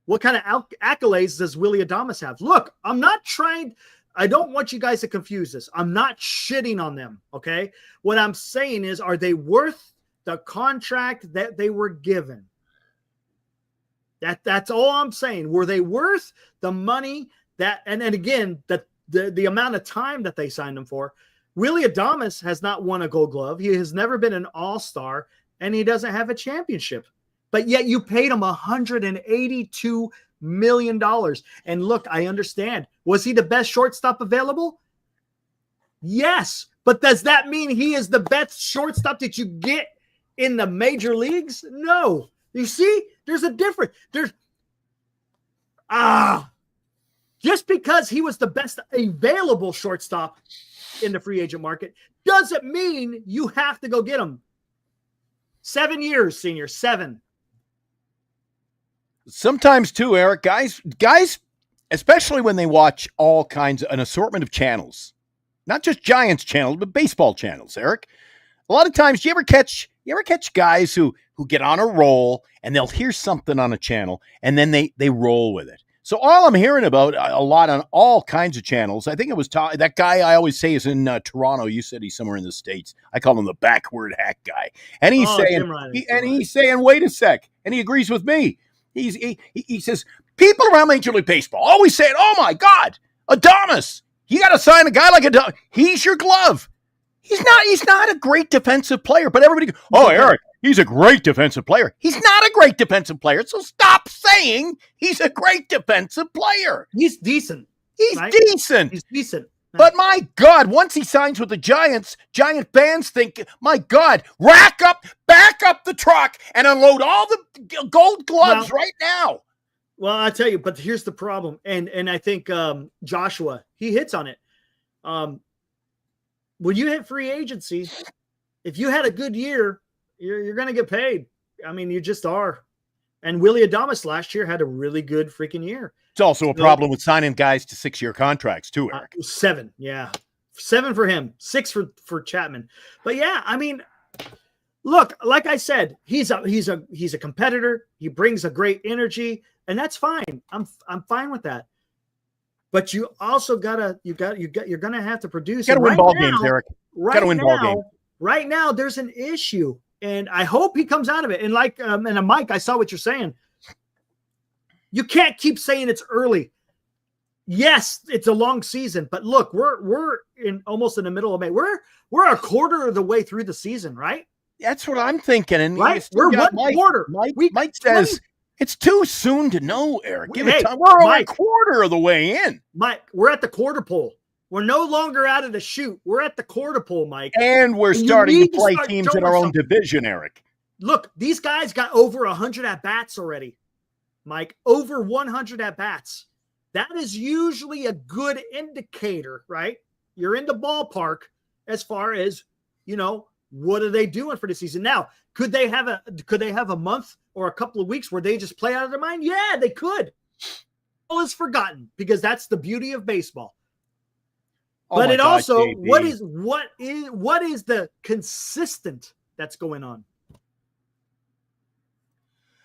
What kind of accolades does Willie Adames have? Look, I don't want you guys to confuse this. I'm not shitting on them, okay? What I'm saying is, are they worth the contract that they were given? That's all I'm saying. Were they worth the money that, and again, the amount of time that they signed him for? Willie Adames has not won a Gold Glove. He has never been an All-Star, and he doesn't have a championship. But yet you paid him $182 million. And look, I understand. Was he the best shortstop available? Yes. But does that mean he is the best shortstop that you get in the major leagues? No. You see, there's a difference. Just because he was the best available shortstop in the free agent market doesn't mean you have to go get him. 7 years, senior, 7. Sometimes too, Eric, guys, especially when they watch all kinds of an assortment of channels, not just Giants channels, but baseball channels, Eric. A lot of times, you ever catch guys who get on a roll and they'll hear something on a channel and then they roll with it. So all I'm hearing about a lot on all kinds of channels, I think it was that guy I always say is in Toronto. You said he's somewhere in the States. I call him the backward hack guy. And he's saying, wait a sec. And he agrees with me. He says, people around Major League Baseball always say, oh my God, Adames, you got to sign a guy like Adames. He's your glove. He's not a great defensive player, but everybody goes, oh, Eric, he's a great defensive player. He's not a great defensive player. So stop saying he's a great defensive player. He's decent. He's right? decent. He's decent. But my God, once he signs with the Giants, Giant fans think, my God, back up the truck and unload all the Gold Gloves right now. Well, I tell you, but here's the problem. And I think Joshua, he hits on it. When you hit free agency, if you had a good year, you're going to get paid. I mean, you just are. And Willie Adames last year had a really good freaking year. It's also a problem with signing guys to 6-year contracts too, Eric. 7, yeah. 7 for him, 6 for Chapman. But yeah, I mean, look, like I said, he's a competitor. He brings a great energy, and that's fine. I'm fine with that. But you also you're gonna have to produce. You gotta win ball games, Eric. Right now, there's an issue, and I hope he comes out of it. And like, and Mike, I saw what you're saying. You can't keep saying it's early. Yes, it's a long season, but look, we're almost in the middle of May. We're a quarter of the way through the season, right? That's what I'm thinking. And right, we're one quarter. Mike says it's too soon to know, Eric. Give it time. We're only a quarter of the way in. Mike, we're at the quarter pole. We're no longer out of the chute. We're at the quarter pole, Mike. And we're starting to play teams in our own division, Eric. Look, these guys got over 100 at-bats already, Mike. Over 100 at-bats. That is usually a good indicator, right? You're in the ballpark as far as, what are they doing for the season? Now, could they have a month or a couple of weeks where they just play out of their mind? Yeah, they could. All is forgotten because that's the beauty of baseball. But it also, what is the consistent that's going on?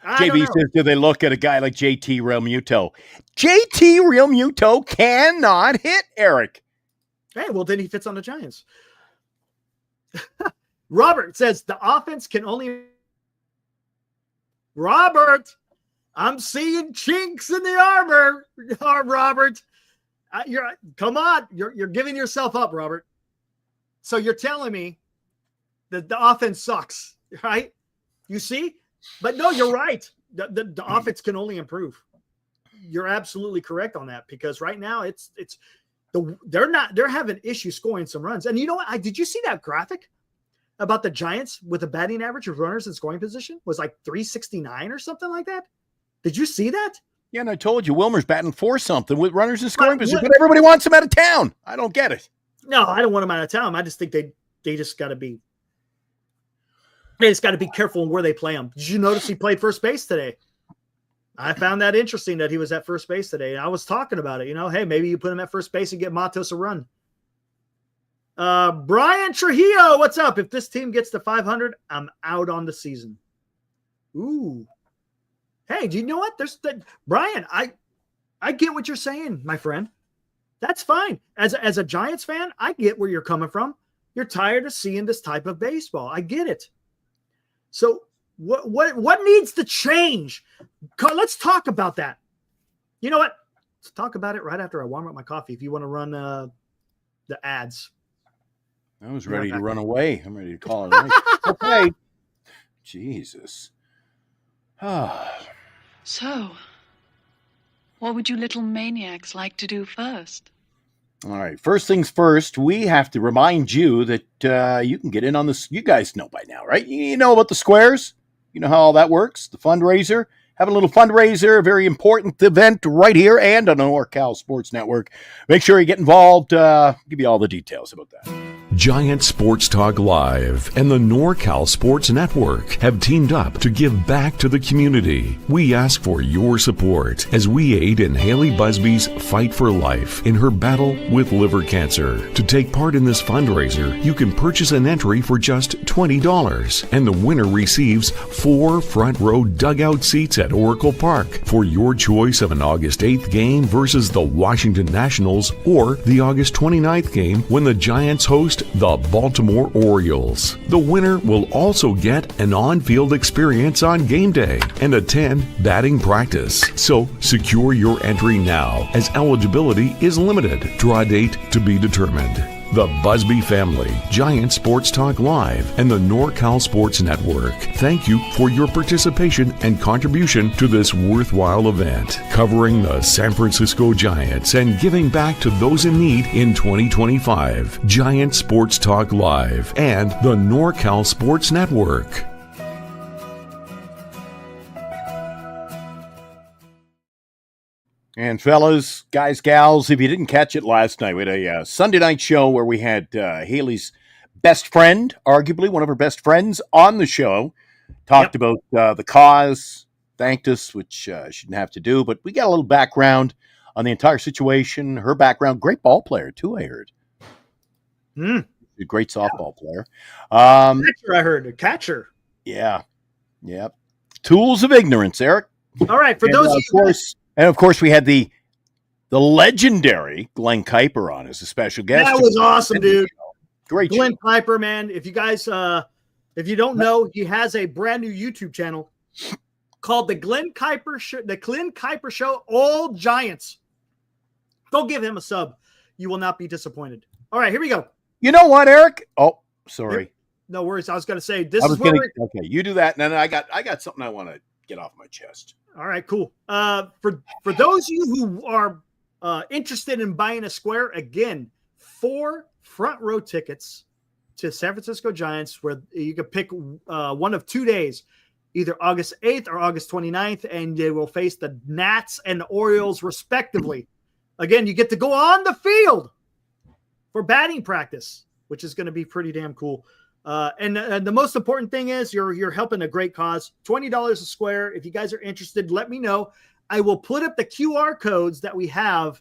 JB says, do they look at a guy like JT Realmuto? JT Realmuto cannot hit, Eric. Hey, well, then he fits on the Giants. Robert says the offense can only. Robert, I'm seeing chinks in the armor. Robert, come on. You're giving yourself up, Robert. So you're telling me that the offense sucks, right? You see? But no, you're right. The offense can only improve. You're absolutely correct on that because right now they're having issues scoring some runs. And you know what? Did you see that graphic about the Giants with a batting average of runners in scoring position was like 369 or something like that? Did you see that? Yeah, and I told you Wilmer's batting for something with runners in scoring position, but everybody wants him out of town. I don't get it. No, I don't want him out of town. I just think they just got to be. They just got to be careful in where they play him. Did you notice he played first base today? I found that interesting that he was at first base today. I was talking about it. Hey, maybe you put him at first base and get Matos a run. Brian Trujillo, what's up? If this team gets to 500, I'm out on the season. Ooh. Hey, do you know what? Brian, I get what you're saying, my friend. That's fine. As a Giants fan, I get where you're coming from. You're tired of seeing this type of baseball. I get it. So what needs to change? Let's talk about that. You know what? Let's talk about it right after I warm up my coffee. If you want to run the ads. I was ready to run away. I'm ready to call it right. Okay. Jesus. So, what would you little maniacs like to do first? All right. First things first, we have to remind you that you can get in on this. You guys know by now, right? You know about the squares. You know how all that works. The fundraiser. Having a little fundraiser, a very important event right here and on the NorCal Sports Network. Make sure you get involved. Give you all the details about that. Giant Sports Talk Live and the NorCal Sports Network have teamed up to give back to the community. We ask for your support as we aid in Haley Busby's fight for life in her battle with liver cancer. To take part in this fundraiser, you can purchase an entry for just $20, and the winner receives 4 front row dugout seats at Oracle Park for your choice of an August 8th game versus the Washington Nationals or the August 29th game when the Giants host the Baltimore Orioles. The winner will also get an on-field experience on game day and attend batting practice. So secure your entry now as eligibility is limited. Draw date to be determined. The Busby family, Giant Sports Talk Live, and the NorCal Sports Network thank you for your participation and contribution to this worthwhile event, covering the San Francisco Giants and giving back to those in need in 2025. Giant Sports Talk Live and the NorCal Sports Network. And fellas, guys, gals, if you didn't catch it last night, we had a Sunday night show where we had Haley's best friend, arguably one of her best friends, on the show. Talked about the cause, thanked us, which she didn't have to do, but we got a little background on the entire situation, her background. Great ball player, too, I heard. A great softball player. Catcher, I heard. A catcher. Yeah. Yep. Tools of ignorance, Eric. All right. For those of you And, of course, we had the legendary Glenn Kuiper on as a special guest. That was awesome, dude. Great Glenn show. Kuiper, man. If you guys, if you don't know, he has a brand new YouTube channel called The Glenn Kuiper Show, All Giants. Go give him a sub. You will not be disappointed. All right, here we go. You know what, Eric? Oh, sorry. No worries. I was going to say, okay, you do that, and then I got something I want to get off my chest. All right, cool. For those of you who are interested in buying a square, again, 4 front row tickets to San Francisco Giants, where you can pick one of 2 days, either August 8th or August 29th, and they will face the Nats and the Orioles respectively. Again, you get to go on the field for batting practice, which is going to be pretty damn cool. And the most important thing is you're helping a great cause. $20 a square. If you guys are interested, let me know. I will put up the QR codes that we have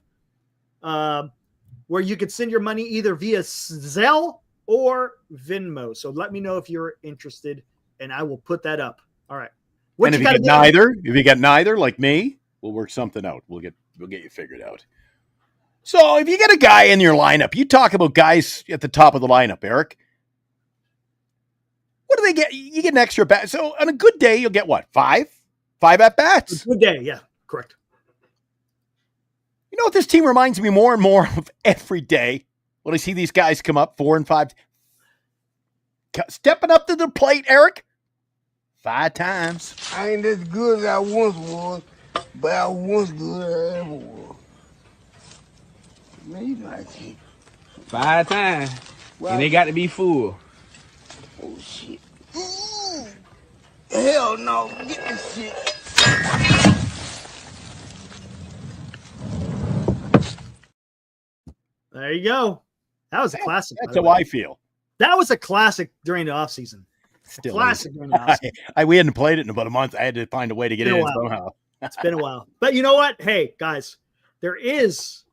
where you could send your money either via Zelle or Venmo. So let me know if you're interested, and I will put that up. All right. And if you get neither, like me, we'll work something out. We'll get you figured out. So if you get a guy in your lineup, you talk about guys at the top of the lineup, Eric. What do they get? You get an extra bat. So on a good day, you'll get what? 5 at bats. Good day. Yeah, correct. You know what this team reminds me more and more of every day when I see these guys come up 4 and 5. Stepping up to the plate, Eric. 5 times. I ain't as good as I once was, but I was good as I ever was. Man, you like it. 5 times. Well, And they got to be full. oh, shit. Ooh. Hell no. Get this shit. There you go. That was a classic. That's how I feel. That was a classic during the offseason. Still Classic during the offseason. we hadn't played it in about a month. I had to find a way to get Been it a in while. somehow. It's been a while. But you know what? Hey, guys, there is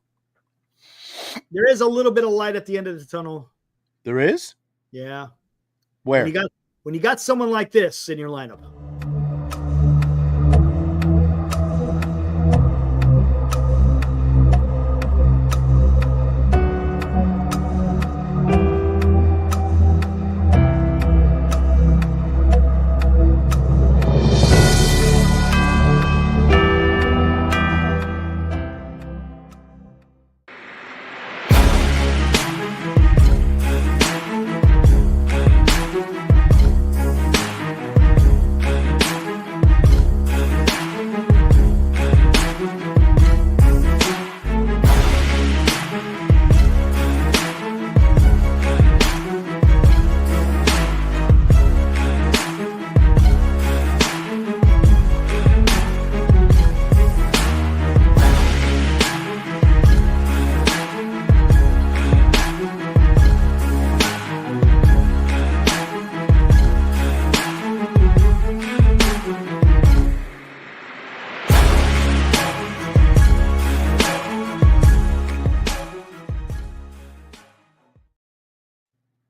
a little bit of light at the end of the tunnel. There is? Yeah. Where? When you got someone like this in your lineup.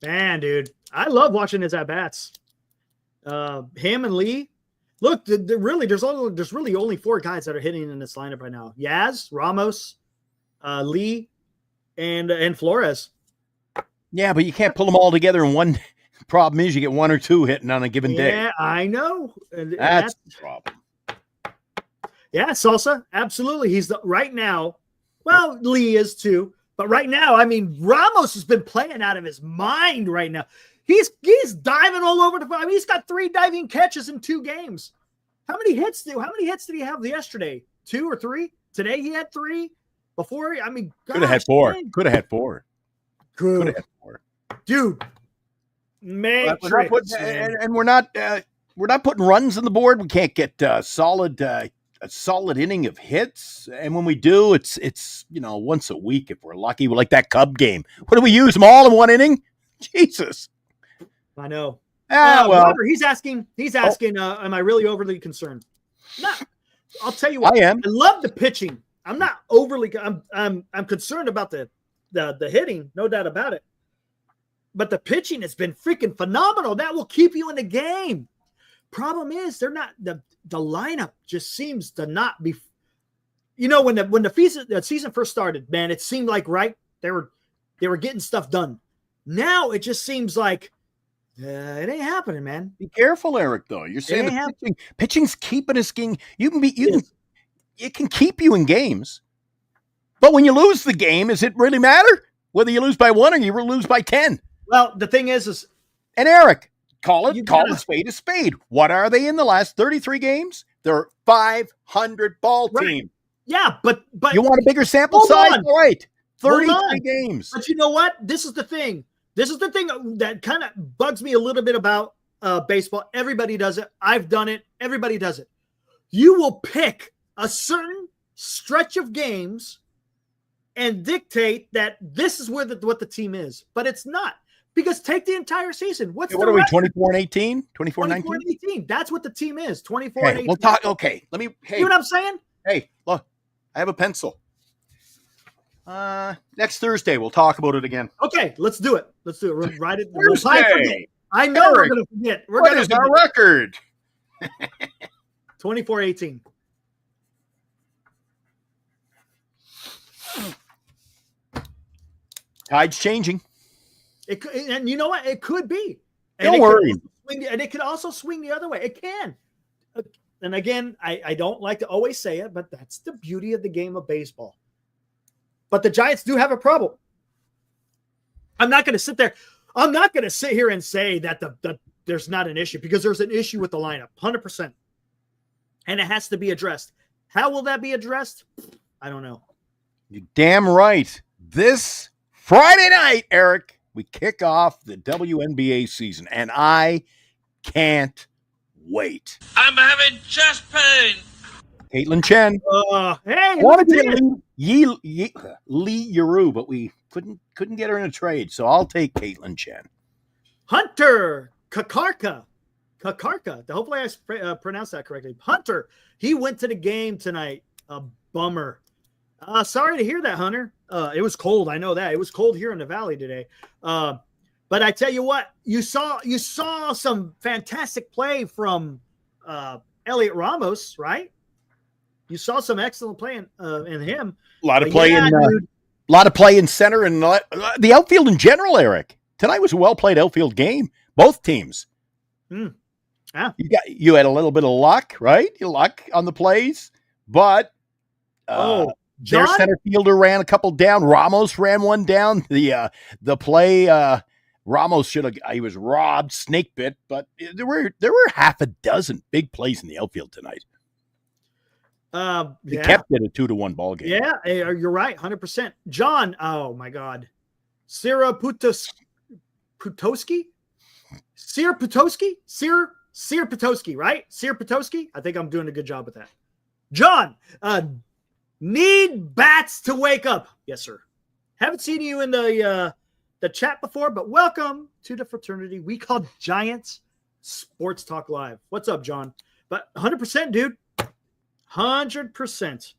Man, dude, I love watching his at bats. Him and Lee. Look, there's really only 4 guys that are hitting in this lineup right now: Yaz, Ramos, Lee, and Flores. Yeah, but you can't pull them all together in one. Problem is, you get 1 or 2 hitting on a given day. Yeah, I know. That's the problem. Yeah, Salsa, absolutely. He's right now. Well, Lee is too, but right now, I mean, Ramos has been playing out of his mind right now. He's diving all over the. I mean, he's got 3 diving catches in 2 games. How many hits did he have yesterday? 2 or 3? Today he had 3. Before, I mean, could have had 4. Could have had 4. Could have had 4. Dude, Matrix, we're not putting runs on the board. We can't get a solid inning of hits, and when we do, it's once a week if we're lucky. Like that Cub game. What do we use them all in 1 inning? Jesus. I know. Well, Robert, he's asking, am I really overly concerned? No. I'll tell you what. I am. I love the pitching. I'm not overly. I'm concerned about the hitting, no doubt about it. But the pitching has been freaking phenomenal. That will keep you in the game. Problem is, they're not the lineup just seems to not be. When the season first started, man, it seemed like they were getting stuff done. Now it just seems like it ain't happening, man. Be careful, Eric. Though you're saying the pitching's keeping us game. It can keep you in games, but when you lose the game, does it really matter whether you lose by 1 or you lose by 10? Well, the thing is, and Eric, call a spade. What are they in the last 33 games? They're 500 ball team. Yeah, but you want a bigger sample size? All right, 33 games. But you know what? This is the thing. This is the thing that kind of bugs me a little bit about baseball. Everybody does it. I've done it. Everybody does it. You will pick a certain stretch of games and dictate that this is what the team is, but it's not, because take the entire season. What are we, 24-18? 24-19? That's what the team is. 24-18. Okay, we'll talk. Okay, let me. Hey, you know what I'm saying? Hey, look, I have a pencil. Next Thursday we'll talk about it again. Okay, let's do it. We'll write it. Thursday. I know we're going to forget. What is our record? 24-18. Tide's changing. And you know what? It could be. Don't worry. And it could also swing the other way. It can. And again, I don't like to always say it, but that's the beauty of the game of baseball. But the Giants do have a problem. I'm not going to sit there. I'm not going to sit here and say that there's not an issue, because there's an issue with the lineup, 100%. And it has to be addressed. How will that be addressed? I don't know. You're damn right. This Friday night, Eric, we kick off the WNBA season, and I can't wait. I'm having chest pain. Caitlin Chen. Hey, I wanted to get Lee Yuru, but we couldn't get her in a trade, so I'll take Caitlin Chen. Hunter Kakarka. Kakarka. Hopefully I pronounced that correctly. Hunter, he went to the game tonight. A bummer. Sorry to hear that, Hunter. It was cold. I know that. It was cold here in the Valley today. But I tell you what, you saw some fantastic play from Elliot Ramos, right? You saw some excellent play in him. A lot of play in center and the outfield in general, Eric. Tonight was a well-played outfield game. Both teams. Yeah. You had a little bit of luck, right? Luck on the plays, but their center fielder ran a couple down. Ramos ran one down. The play Ramos he was robbed, snake bit, but there were half a dozen big plays in the outfield tonight. They kept it a 2-1 ball game. Yeah, you're right, 100%. John, oh my God, Sira Putowski, right? Sear Putowski. I think I'm doing a good job with that. John, need bats to wake up. Yes, sir. Haven't seen you in the chat before, but welcome to the fraternity we call Giants Sports Talk Live. What's up, John? But 100%, dude. 100%.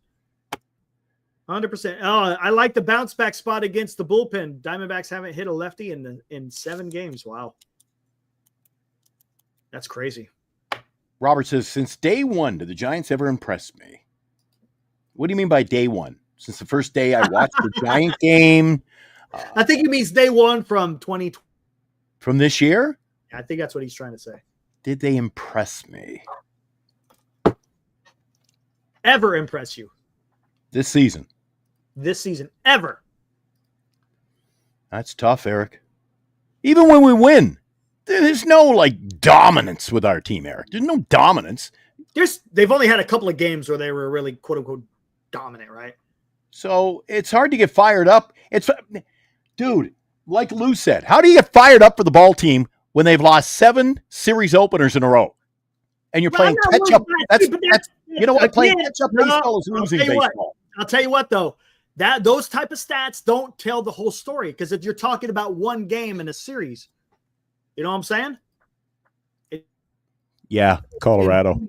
100%. Oh, I like the bounce back spot against the bullpen. Diamondbacks haven't hit a lefty in 7 games. Wow. That's crazy. Robert says, since day one, did the Giants ever impress me? What do you mean by day one? Since the first day I watched the Giant game. I think he means day one from 2020. From this year? I think that's what he's trying to say. Did they impress me? Ever impress you? This season. This season. Ever. That's tough, Eric. Even when we win, there's no dominance with our team, Eric. There's no dominance. They've only had a couple of games where they were really quote unquote dominant, right? So it's hard to get fired up. Dude, like Lou said, how do you get fired up for the ball team when they've lost 7 series openers in a row? And you're playing catch up. Playing catch up baseball is losing baseball. I'll tell you what, though, those type of stats don't tell the whole story. Because if you're talking about one game in a series, you know what I'm saying? Yeah, Colorado.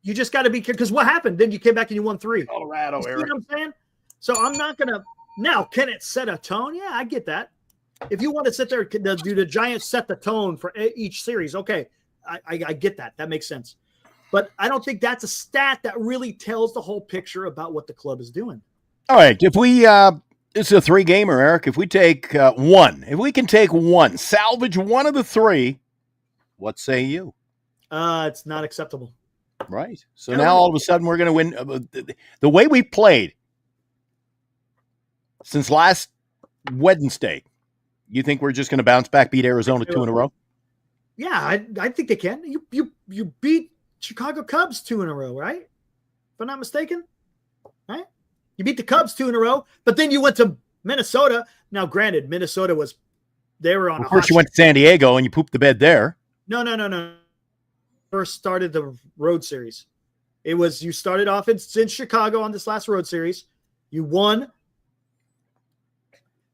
You just got to be careful. Because what happened? Then you came back and you won 3. Colorado, you see Eric. what I'm saying? So I'm not going to. Now, can it set a tone? Yeah, I get that. If you want to sit there, do the Giants set the tone for each series? Okay, I get that. That makes sense. But I don't think that's a stat that really tells the whole picture about what the club is doing. All right. If we, this is a 3-gamer, Eric. If we take one, if we can take one, salvage one of the 3, what say you? It's not acceptable. Right. So now all of a sudden we're going to win. The way we played since last Wednesday, you think we're just going to bounce back, beat Arizona 2 in a row? Yeah, I think they can. You beat Chicago Cubs 2 in a row, right? If I'm not mistaken, right? You beat the Cubs 2 in a row, but then you went to Minnesota. Now, granted, Minnesota they were on. First, you went to San Diego and you pooped the bed there. No. First started the road series. It was you started off in Chicago on this last road series. You won.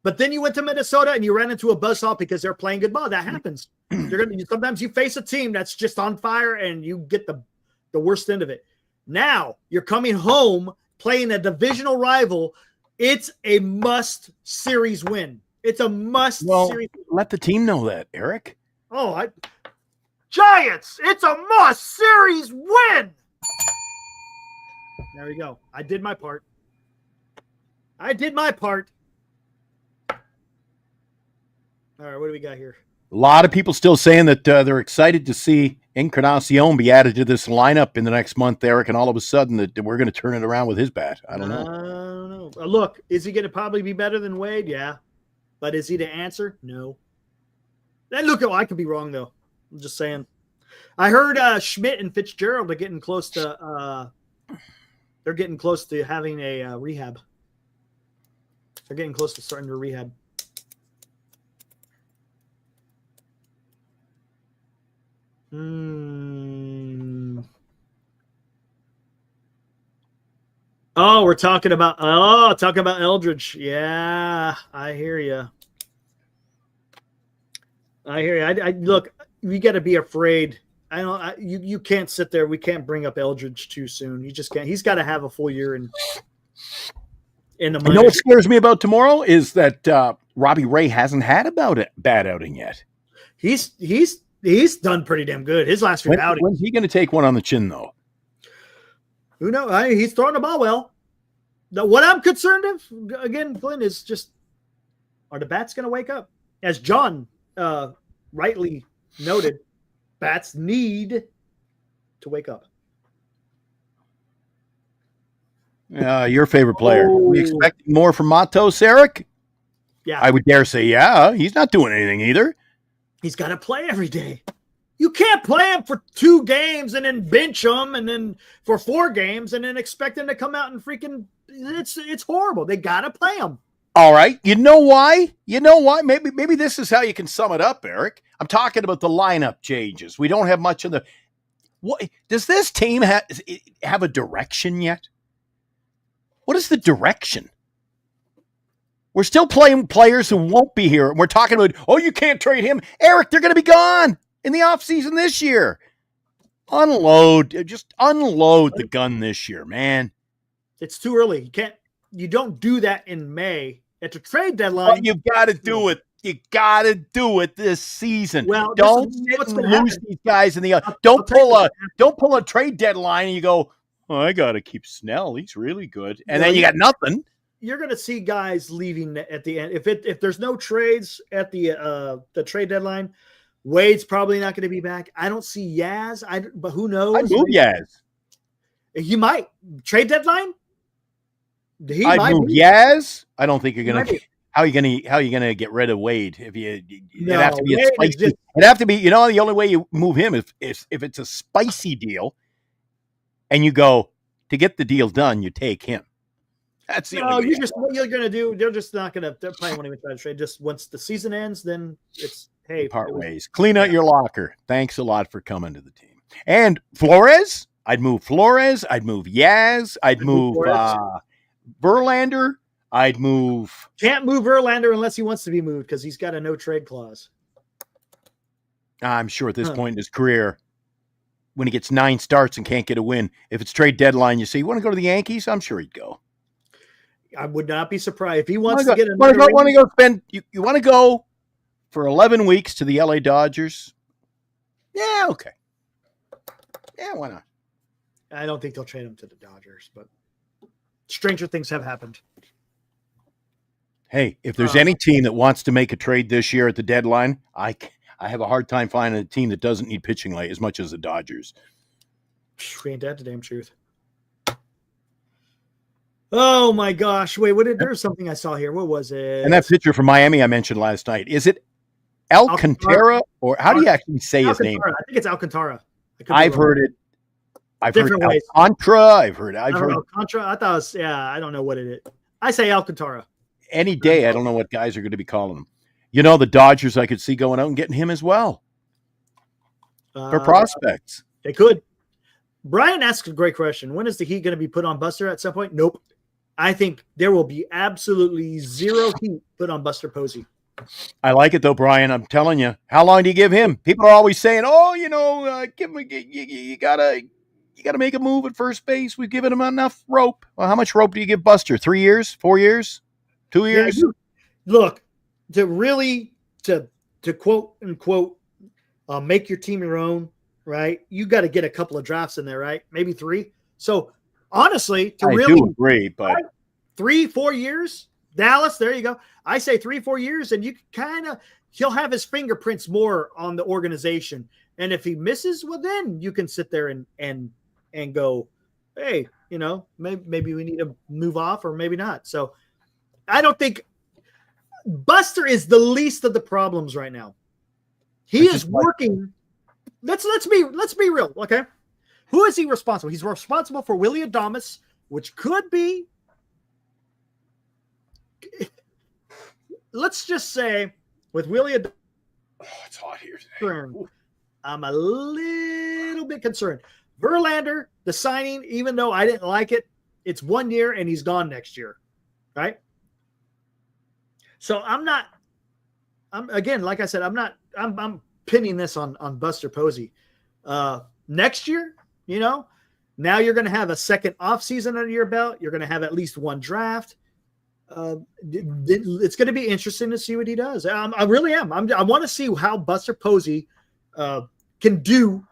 But then you went to Minnesota and you ran into a buzzsaw because they're playing good ball. That happens. Sometimes you face a team that's just on fire and you get the worst end of it. Now you're coming home playing a divisional rival. It's a must series win. It's a must series. Let the team know that, Eric. Giants, it's a must series win. There we go. I did my part. All right, what do we got here? A lot of people still saying that they're excited to see Encarnacion be added to this lineup in the next month, Eric, and all of a sudden that we're going to turn it around with his bat. I don't know. I don't know. Look, is he going to probably be better than Wade? Yeah. But is he the answer? No. I could be wrong, though. I'm just saying. I heard Schmidt and Fitzgerald are getting close to they're getting close to having a rehab. They're getting close to starting to rehab. Oh, we're talking about Eldridge. Yeah, I hear you. I look, we got to be afraid. You can't sit there. We can't bring up Eldridge too soon. You just can't. He's got to have a full year in the You know minors. what scares me about tomorrow is that Robbie Ray hasn't had a bad outing yet. He's done pretty damn good. His last few outings. When's he going to take one on the chin, though? Who knows? He's throwing the ball well. Now, what I'm concerned of, again, Glenn, is just, are the bats going to wake up? As John rightly noted, bats need to wake up. Your favorite player. Oh. We expecting more from Matos, Eric? Yeah. I would dare say, yeah. He's not doing anything either. He's got to play every day. You can't play him for 2 games and then bench him, and then for 4 games and then expect him to come out and freaking. It's horrible. They got to play him. All right. You know why? Maybe this is how you can sum it up, Eric. I'm talking about the lineup changes. We don't have much of the. What does this team have a direction yet? What is the direction? We're still playing players who won't be here. And we're talking about, you can't trade him. Eric, they're going to be gone in the offseason this year. Just unload the gun this year, man. It's too early. You don't do that in May at the trade deadline. Well, you've got to do it. You got to do it this season. Well, don't lose these guys in the. Don't pull a trade deadline and you go, I got to keep Snell. He's really good, and then you got nothing. You're going to see guys leaving at the end. If there's no trades at the trade deadline, Wade's probably not going to be back. I don't see Yaz. But who knows? I'd move Yaz. He might trade deadline. I'd move Yaz. I don't think you're going to. How are you going to get rid of Wade? If it'd have to be a spicy. It'd have to be. The only way you move him is if it's a spicy deal, and you go to get the deal done, you take him. That's the only way. What you're going to do. They're just not going to. They're playing when even try to trade. Just once the season ends, then it's part ways. Clean out your locker. Thanks a lot for coming to the team. And Flores, I'd move Flores. I'd move Yaz. I'd move Verlander. I'd move. Can't move Verlander unless he wants to be moved because he's got a no trade clause. I'm sure at this point in his career, when he gets 9 starts and can't get a win, if it's trade deadline, you say, you want to go to the Yankees? I'm sure he'd go. I would not be surprised if he wants to get you want to go for 11 weeks to the LA Dodgers? Yeah, okay. Yeah, why not? I don't think they'll trade him to the Dodgers, but stranger things have happened. Hey, if there's any team that wants to make a trade this year at the deadline, I have a hard time finding a team that doesn't need pitching late as much as the Dodgers. Ain't that the damn truth? Oh my gosh! Wait, there's something I saw here. What was it? And that pitcher from Miami I mentioned last night. Is it Alcantara, or how do you actually say his name? I think it's Alcantara. I've heard it. I've Different heard ways. Alcantara. I've heard Alcantara. I thought it was, I don't know what it is. I say Alcantara. Any day. I don't know what guys are going to be calling him. The Dodgers I could see going out and getting him as well for prospects. They could. Brian asked a great question. When is the heat going to be put on Buster at some point? Nope. I think there will be absolutely zero heat put on Buster Posey. I like it though, Brian. I'm telling you. How long do you give him? People are always saying, give him. You gotta make a move at first base. We've given him enough rope. Well, how much rope do you give Buster? 3 years? 4 years? 2 years? Yeah, look, to quote unquote make your team your own, right? You got to get a couple of drafts in there, right? Maybe 3. So honestly, I do agree, but 3-4 years, Dallas, there you go. I say 3-4 years, and you he'll have his fingerprints more on the organization. And if he misses, well, then you can sit there and go, hey, maybe we need to move off, or maybe not. So I don't think Buster is the least of the problems right now. He is working. Let's be real, okay? Who is he responsible? He's responsible for Willie Adames, which could be. Let's just say with Willie Adames, it's hot here today. I'm a little bit concerned. Verlander, the signing, even though I didn't like it, it's 1 year and he's gone next year, right? So I'm again, like I said, I'm pinning this on Buster Posey. Next year, now you're going to have a second off season under your belt. You're going to have at least one draft. It's going to be interesting to see what he does. I really am. I want to see how Buster Posey can do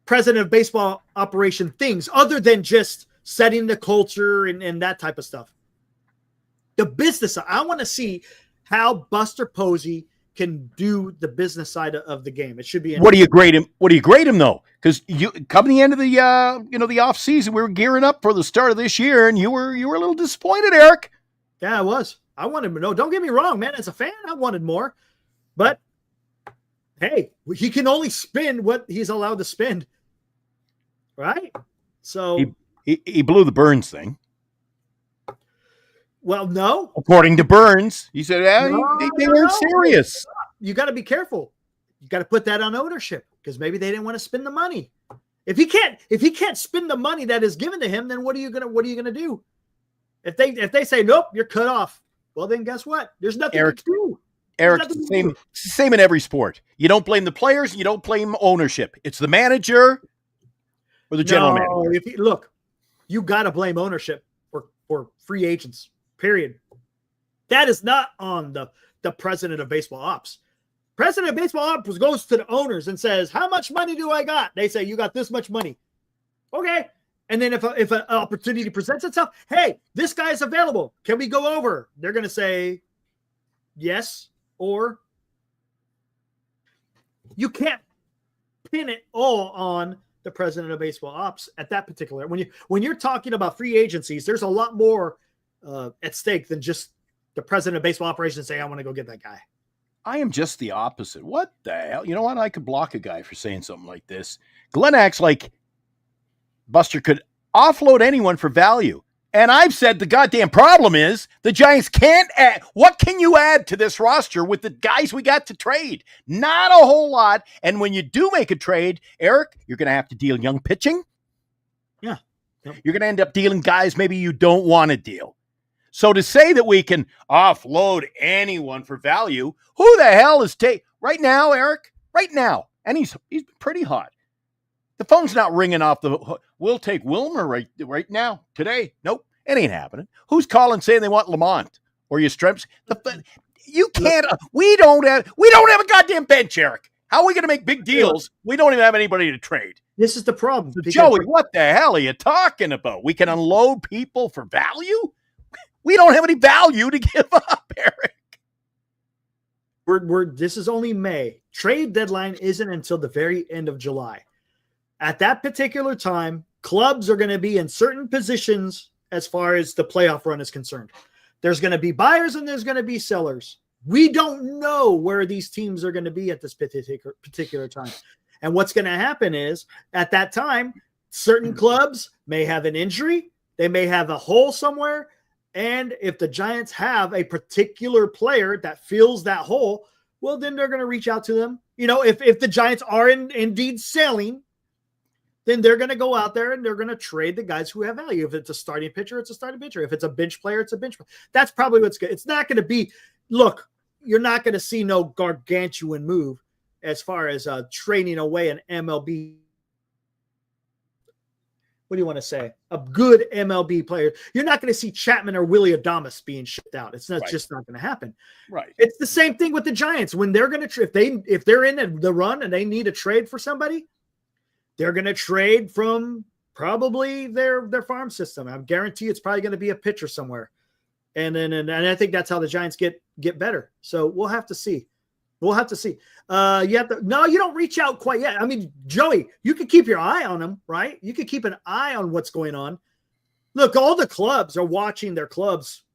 president of baseball operation things other than just setting the culture and that type of stuff. The business, I want to see how Buster Posey can do the business side of the game. It should be. What do you grade him? What do you grade him though? Because you coming the end of the the off season, we were gearing up for the start of this year, and you were a little disappointed, Eric. Yeah, I was. I wanted no. Don't get me wrong, man. As a fan, I wanted more, but hey, he can only spend what he's allowed to spend, right? So he blew the Burns thing. Well, no. According to Burns, he said, they weren't serious. You got to be careful. You got to put that on ownership because maybe they didn't want to spend the money. If he can't spend the money that is given to him, then what are you gonna do? If they say nope, you're cut off. Well, then guess what? There's nothing to do. Eric, it's the same in every sport. You don't blame the players, and you don't blame ownership. It's the manager or the general manager. Look, you got to blame ownership for free agents. Period. That is not on the president of baseball ops. President of baseball ops goes to the owners and says, "How much money do I got?" They say, "You got this much money." Okay. And then if an opportunity presents itself, hey, this guy is available. Can we go over? They're going to say yes, or you can't pin it all on the president of baseball ops at that particular. When you're talking about free agencies, there's a lot more at stake than just the president of baseball operations saying, "I want to go get that guy." I am just the opposite. What the hell? You know what? I could block a guy for saying something like this. Glenn acts like Buster could offload anyone for value. And I've said the goddamn problem is the Giants can't add. What can you add to this roster with the guys we got to trade? Not a whole lot. And when you do make a trade, Eric, you're going to have to deal young pitching. Yeah. Yep. You're going to end up dealing guys maybe you don't want to deal. So to say that we can offload anyone for value, who the hell is right now, Eric? Right now, and he's pretty hot. The phone's not ringing off the hook. We'll take Wilmer right now, today. Nope, it ain't happening. Who's calling saying they want Lamont or Yastrzemski? You can't. We don't have a goddamn bench, Eric. How are we going to make big deals? We don't even have anybody to trade. This is the problem. So Joey, what the hell are you talking about? We can unload people for value? We don't have any value to give up, Eric. This is only May. Trade deadline isn't until the very end of July. At that particular time, clubs are going to be in certain positions as far as the playoff run is concerned. There's going to be buyers and there's going to be sellers. We don't know where these teams are going to be at this particular time. And what's going to happen is at that time, certain clubs may have an injury. They may have a hole somewhere. And if the Giants have a particular player that fills that hole, well, then they're going to reach out to them. If the Giants are indeed selling, then they're going to go out there and they're going to trade the guys who have value. If it's a starting pitcher, it's a starting pitcher. If it's a bench player, it's a bench player. That's probably what's good. It's not going to be, look, you're not going to see no gargantuan move as far as trading away an MLB. What do you want to say? A good MLB player. You're not going to see Chapman or Willie Adames being shipped out. It's not just not going to happen. Right. It's the same thing with the Giants. When they're going to if they're in the run and they need a trade for somebody, they're going to trade from probably their farm system. I guarantee it's probably going to be a pitcher somewhere. And I think that's how the Giants get better. So we'll have to see. We'll have to see. You don't reach out quite yet. I mean, Joey, you could keep your eye on them, right? You could keep an eye on what's going on. Look, all the clubs are watching their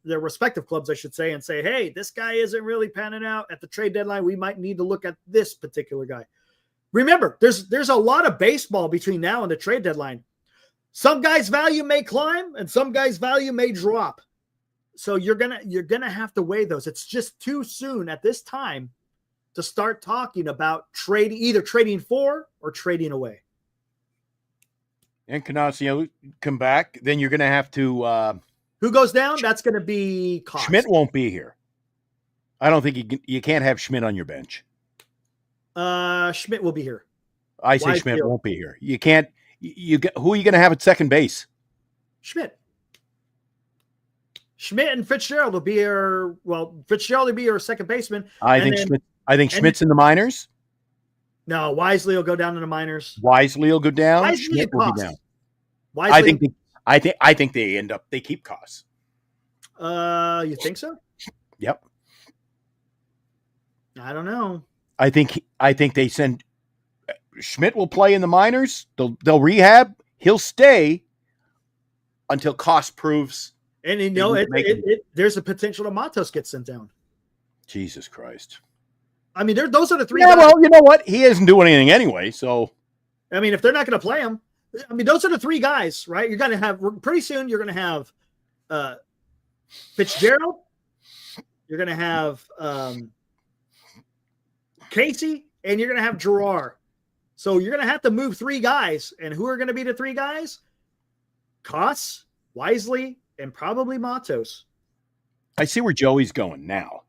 respective clubs, I should say, and say, hey, this guy isn't really panning out at the trade deadline. We might need to look at this particular guy. Remember, there's a lot of baseball between now and the trade deadline. Some guys' value may climb and some guys' value may drop. So you're gonna have to weigh those. It's just too soon at this time to start talking about either trading for or trading away. And Canaccio come back, then you're going to have to. Who goes down? That's going to be Cox. Schmidt won't be here. I don't think you can't have Schmidt on your bench. Schmidt will be here. I say Why Schmidt Field? won't be here. You can't. Who are you going to have at second base? Schmidt and Fitzgerald will be your. Well, Fitzgerald will be your second baseman. I and think then- Schmidt. I think Schmidt's in the minors. No, Wisely will go down to the minors. Wisely will go down. Wisely Schmidt and will be Cost. down. Wisely, I think they end up. They keep Costs. you think so? Yep. I don't know. I think they send Schmidt will play in the minors. They'll rehab. He'll stay until Cost proves. And there's a potential that Matos gets sent down. Jesus Christ. I mean, those are the three. Yeah, guys. well, you know what? He isn't doing anything anyway. So, I mean, if they're not going to play him, I mean, those are the three guys, right? You're going to have pretty soon. You're going to have Fitzgerald. You're going to have Casey, and you're going to have Gerard. So you're going to have to move three guys, and who are going to be the three guys? Koss, Wisely, and probably Matos. I see where Joey's going now.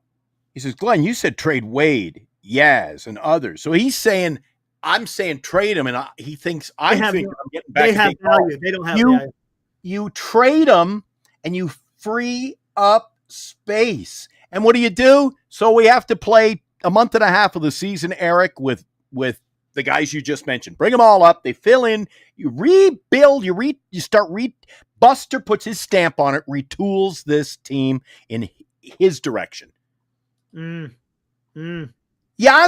He says, Glenn, you said trade Wade, Yaz, and others. So he's saying, I'm saying trade him, and he thinks I'm getting back. They have value. They don't have value. You trade them, and you free up space. And what do? So we have to play a month and a half of the season, Eric, with the guys you just mentioned. Bring them all up. They fill in. You rebuild. You start. Buster puts his stamp on it, retools this team in his direction. Yaz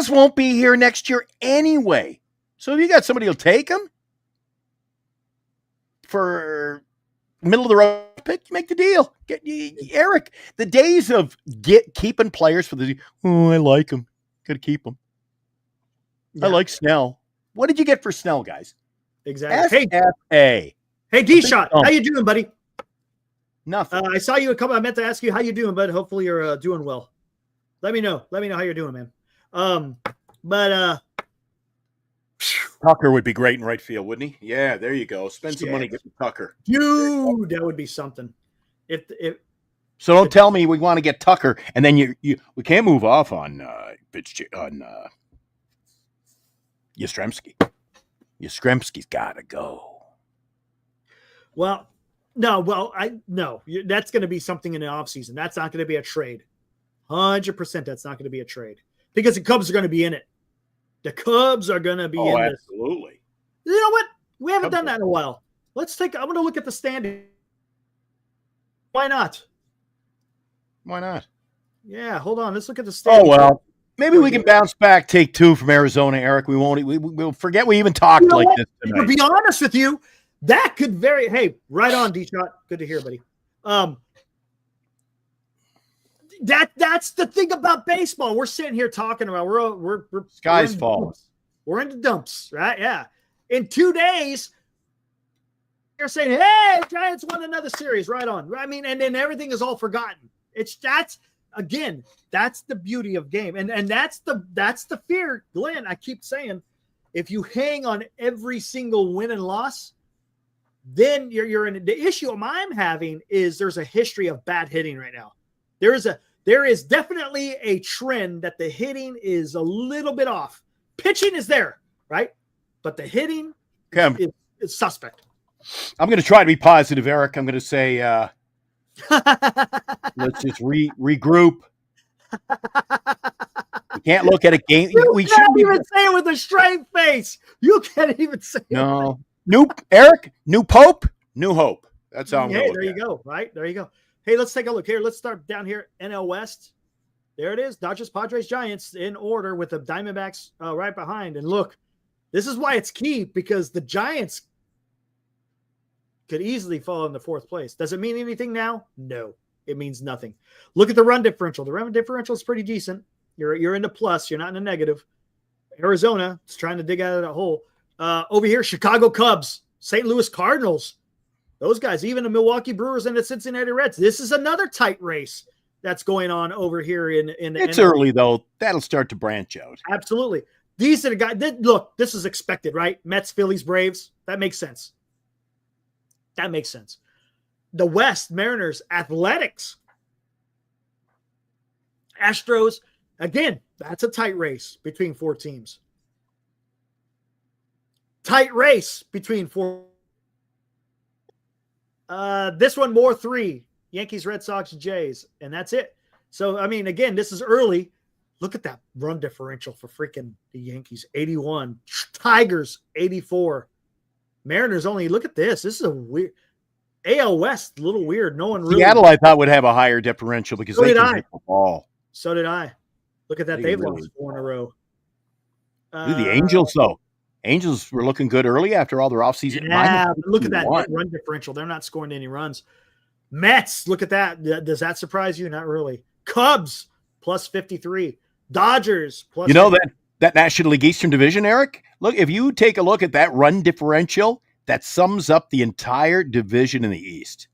won't be here next year anyway. So if you got somebody who'll take him for middle of the road pick, you make the deal. Eric, the days of keeping players for I like him. Got to keep him. Yeah. I like Snell. What did you get for Snell, guys? Exactly. SFA. Hey, D-Shot, how you doing, buddy? Nothing. I saw you a couple. I meant to ask you how you doing, bud. Hopefully you're doing well. Let me know. Let me know how you're doing, man. Tucker would be great in right field, wouldn't he? Yeah, there you go. Spend some money getting Tucker. Dude, that would be something. So don't tell me we want to get Tucker, and then we can't move off on Yastrzemski. Yastrzemski's got to go. Well, no. That's going to be something in the offseason. That's not going to be a trade. 100% that's not going to be a trade because the Cubs are going to be in it. The Cubs are going to be in this. Absolutely. You know what? We haven't done that in a while. I'm going to look at the standing. Why not? Why not? Yeah, hold on. Let's look at the standing. Oh, well. Maybe we can bounce back, take two from Arizona, Eric. We'll forget we even talked this tonight. To be honest with you, that could hey, right on, D-Shot. Good to hear, buddy. That's the thing about baseball. We're sitting here talking about we're sky's falling. We're in the dumps, right? Yeah. In 2 days, you're saying, "Hey, Giants won another series." Right on. I mean, and then everything is all forgotten. That's the beauty of game, and that's the fear, Glenn. I keep saying, if you hang on every single win and loss, then you're in the issue I'm having is there's a history of bad hitting right now. There is definitely a trend that the hitting is a little bit off. Pitching is there, right? But the hitting is suspect. I'm going to try to be positive, Eric. I'm going to say, let's just regroup. We can't look at a game. You can't even say it with a straight face. You can't even say no. Eric, new Pope, new hope. That's how I'm going to look there you go, right? There you go. Hey, let's take a look here. Let's start down here. NL West. There it is. Dodgers, Padres, Giants in order with the Diamondbacks right behind. And look, this is why it's key because the Giants could easily fall into fourth place. Does it mean anything now? No, it means nothing. Look at the run differential. The run differential is pretty decent. You're in the plus. You're not in the negative. Arizona is trying to dig out of that hole. Over here, Chicago Cubs, St. Louis Cardinals. Those guys, even the Milwaukee Brewers and the Cincinnati Reds. This is another tight race that's going on over here in the It's early, though. That'll start to branch out. Absolutely. These are the guys. Look, this is expected, right? Mets, Phillies, Braves. That makes sense. The West, Mariners, Athletics, Astros. Again, that's a tight race between four teams. tight race between four. This one more 3. Yankees, Red Sox, Jays, and that's it. So, I mean, again, this is early. Look at that run differential for freaking the Yankees, 81. Tigers, 84. Mariners only, look at this. This is a weird AL West, a little weird. No one really. Seattle, I thought, would have a higher differential because So they did can I. hit the ball. So did I. Look at that. They They've really lost 4 in a row. Dude, the Angels, though. Angels were looking good early after all their offseason. Yeah, but look at that 51. run differential. They're not scoring any runs. Mets, look at that. Does that surprise you? Not really. Cubs, plus 53. Dodgers, plus You know that National League Eastern Division, Eric? Look, if you take a look at that run differential, that sums up the entire division in the East.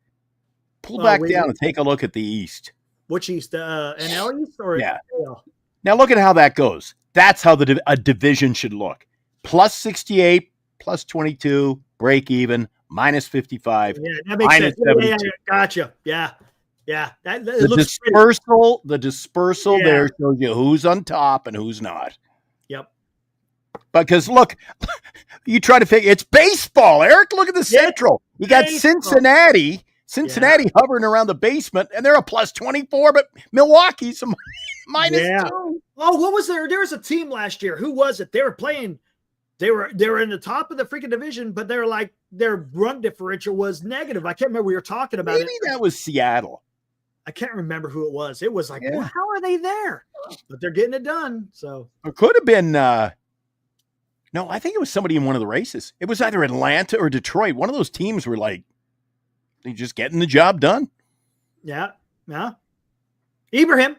Pull back down and take a look at the East. Which East? NL East or Yeah. AL? Now look at how that goes. That's how a division should look. Plus 68, plus 22, break even, minus 55. Yeah, that makes minus sense. Yeah, 72. gotcha. Yeah. It The looks pretty. dispersal Yeah. there shows you who's on top and who's not. Yep. Because look, you try to figure it's baseball, Eric. Look at the Central. You got baseball. Cincinnati hovering around the basement, and they're a plus 24, but Milwaukee's a minus 2. Oh, what was there? There was a team last year. Who was it? They were playing. They were in the top of the freaking division, but they're like their run differential was negative. I can't remember. We were talking about Maybe that was Seattle. I can't remember who it was. It was like, well, how are they there? But they're getting it done. So It could have been. No, I think it was somebody in one of the races. It was either Atlanta or Detroit. One of those teams were like, they're just getting the job done. yeah. Ibrahim,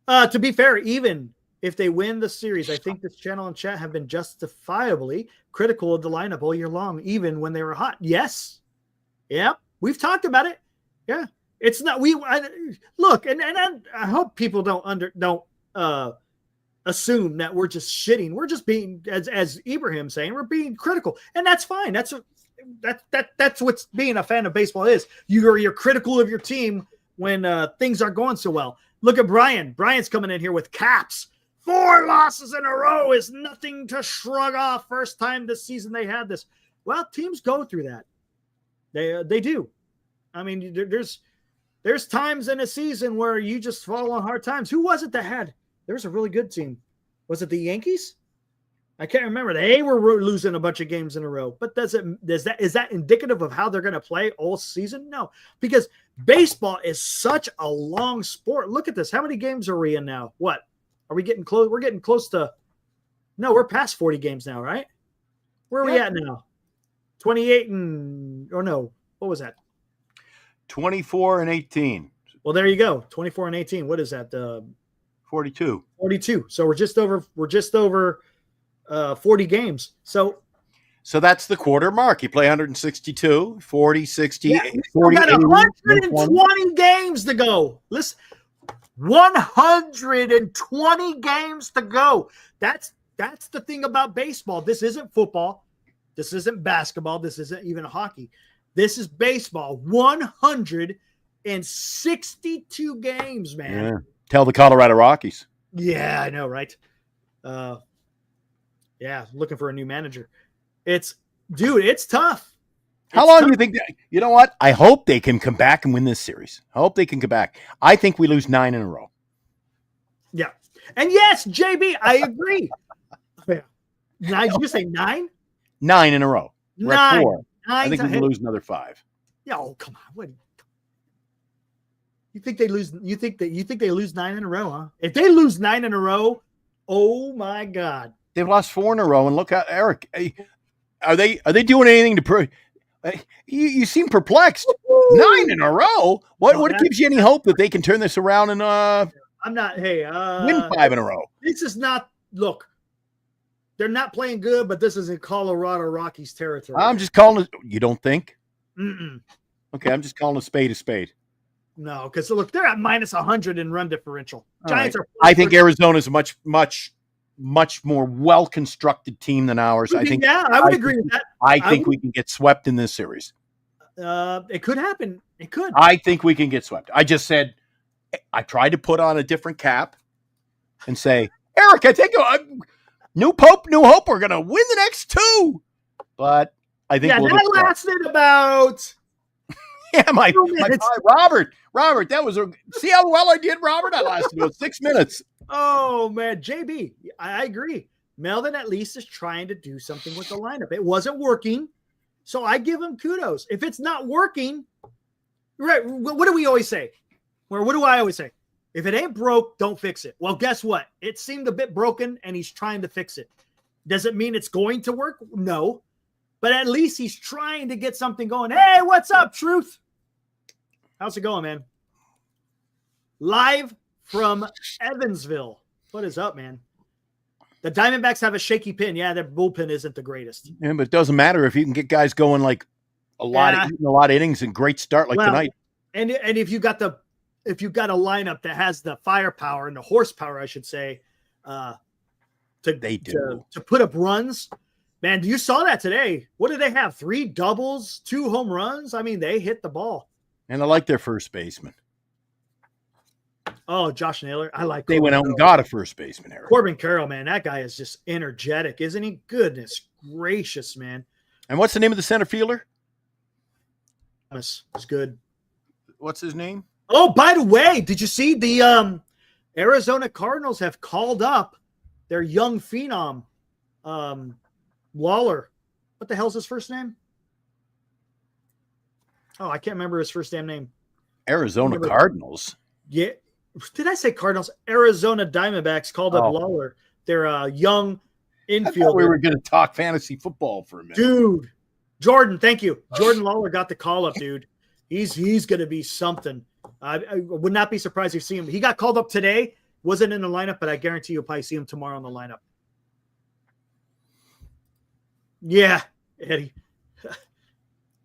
to be fair, even if they win the series, I think this channel and chat have been justifiably critical of the lineup all year long, even when they were hot. Yes. Yeah. We've talked about it. Yeah. It's not, look, and I hope people don't assume that we're just shitting. We're just being, as Ibrahim saying, we're being critical, and that's fine. That's what's being a fan of baseball is. You're critical of your team when things aren't going so well. Look at Brian. Brian's coming in here with caps. 4 losses in a row is nothing to shrug off. First time this season they had this. Well, teams go through that. They do. I mean, there's times in a season where you just fall on hard times. Who was it that had? There was a really good team. Was it the Yankees? I can't remember. They were losing a bunch of games in a row. But is that indicative of how they're going to play all season? No, because baseball is such a long sport. Look at this. How many games are we in now? What? Are we getting close? We're getting close to. No, we're past 40 games now, right? Where are we at now? 28 and or no? What was that? 24 and 18. Well, there you go. 24 and 18. What is that? 42. 42. So we're just over 40 games. So that's the quarter mark. You play 162, 40, 60, yeah, 40. Got 120 games to go. Listen, 120 games to go. That's the thing about baseball. This isn't football. This isn't basketball. This isn't even hockey. This is baseball. 162 games, man. Yeah. Tell the Colorado Rockies. Yeah, I know, right? Yeah, looking for a new manager. It's tough. How long do you think? You know what? I hope they can come back and win this series. I hope they can come back. I think we lose 9 in a row. Yeah. And yes, JB, I agree. Now, did you say 9? 9 in a row. We're at 9. 4. I think we can lose another 5. Yeah, oh, come on. What? You think they lose? You think they lose 9 in a row, huh? If they lose 9 in a row, oh my God. They've lost 4 in a row, and look at Eric. Are they doing anything to prove? You seem perplexed. 9 in a row. What gives you any hope that they can turn this around and I'm not. Hey, win 5 in a row? This is not. Look, they're not playing good, but this is in Colorado Rockies territory. I'm just calling it. You don't think? Mm-mm. Okay, I'm just calling a spade a spade. No, because look, they're at minus 100 in run differential. Giants are. I think Arizona's a much more well-constructed team than ours. I think. Yeah, I would agree with that. I think we can get swept in this series. It could happen. It could. I think we can get swept. I just said I tried to put on a different cap and say, Eric, I think new hope. We're going to win the next 2. but I think Yeah, we'll that just lasted about. Yeah, my 2 minutes. Robert, that was see how well I did, Robert? I lasted about 6 minutes. Oh man, JB, I agree. Melvin at least is trying to do something with the lineup. It wasn't working, so I give him kudos. If it's not working, right? What do we always say? Or what do I always say? If it ain't broke, don't fix it. Well, guess what? It seemed a bit broken, and he's trying to fix it. Does it mean it's going to work? No, but at least he's trying to get something going. Hey, what's up, Truth? How's it going, man? Live from Evansville. What is up, man? The Diamondbacks have a shaky pin. Yeah, their bullpen isn't the greatest. Yeah, but it doesn't matter if you can get guys going like a lot of innings and great start like tonight. And if you got a lineup that has the firepower and the horsepower, I should say, to put up runs. Man, you saw that today. What did they have? 3 doubles, 2 home runs. I mean, they hit the ball. And I like their first baseman. Oh, Josh Naylor. I like. They went out and got a first baseman, Eric. Corbin Carroll, man, that guy is just energetic, isn't he? Goodness gracious, man. And what's the name of the center fielder? Thomas is good. What's his name? Oh, by the way, did you see the Arizona Cardinals have called up their young phenom, Lawler. What the hell's his first name? Oh, I can't remember his first damn name. Arizona Cardinals. Yeah. Did I say Cardinals? Arizona Diamondbacks called up Lawler. They're a young infielder. We were going to talk fantasy football for a minute. Dude. Jordan, thank you. Jordan Lawler got the call up, dude. He's going to be something. I would not be surprised if you see him. He got called up today. Wasn't in the lineup, but I guarantee you'll probably see him tomorrow in the lineup. Yeah, Eddie.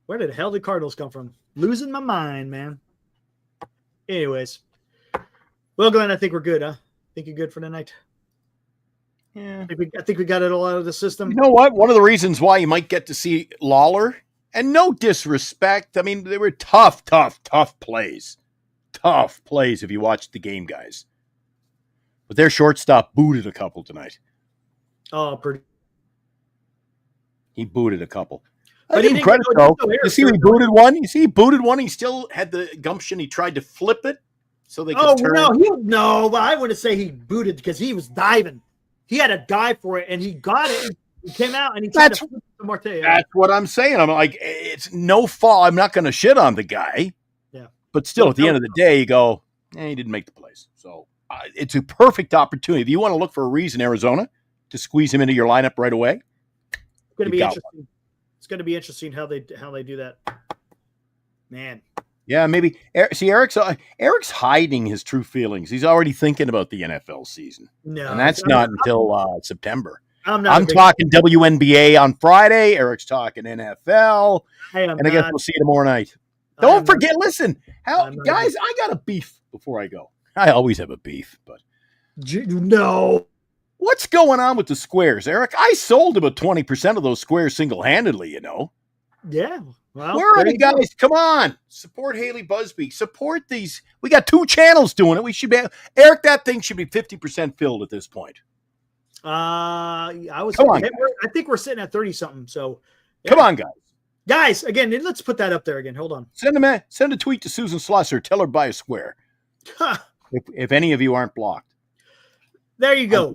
Where the hell did Cardinals come from? Losing my mind, man. Anyways. Well, Glenn, I think we're good, huh? Think you're good for tonight? Yeah. I think we got it all out of the system. You know what? One of the reasons why you might get to see Lawler, and no disrespect, I mean, they were tough plays. Tough plays if you watched the game, guys. But their shortstop booted a couple tonight. Oh, pretty. He booted a couple. But I give him credit, though. You see, he booted one. You see, he booted one. He still had the gumption. He tried to flip it so they could turn. No, but I wouldn't say he booted because he was diving. He had a dive for it, and he got it. He came out, and he tried to flip it to Marte. That's what I'm saying. I'm like, it's no fault. I'm not going to shit on the guy. Yeah. But still, at the end of the day, you go, he didn't make the plays. So it's a perfect opportunity. If you want to look for a reason, Arizona, to squeeze him into your lineup right away, it's going to be interesting. It's going to be interesting how they do that. Man. Yeah, maybe. See, Eric's hiding his true feelings. He's already thinking about the NFL season. No, and that's not until September. I'm talking WNBA on Friday. Eric's talking NFL. And I guess we'll see you tomorrow night. Don't forget, listen, guys, I got a beef before I go. I always have a beef, but no. What's going on with the squares, Eric? I sold about 20% of those squares single-handedly, you know. Yeah. Well, where are the guys? Come on. Support Haley Busby. Support these. We got 2 channels doing it. We should be Eric, that thing should be 50% filled at this point. I think we're sitting at 30 something. So yeah. Come on, guys. Guys, again, let's put that up there again. Hold on. Send a tweet to Susan Slusser. Tell her buy a square. if any of you aren't blocked. There you go.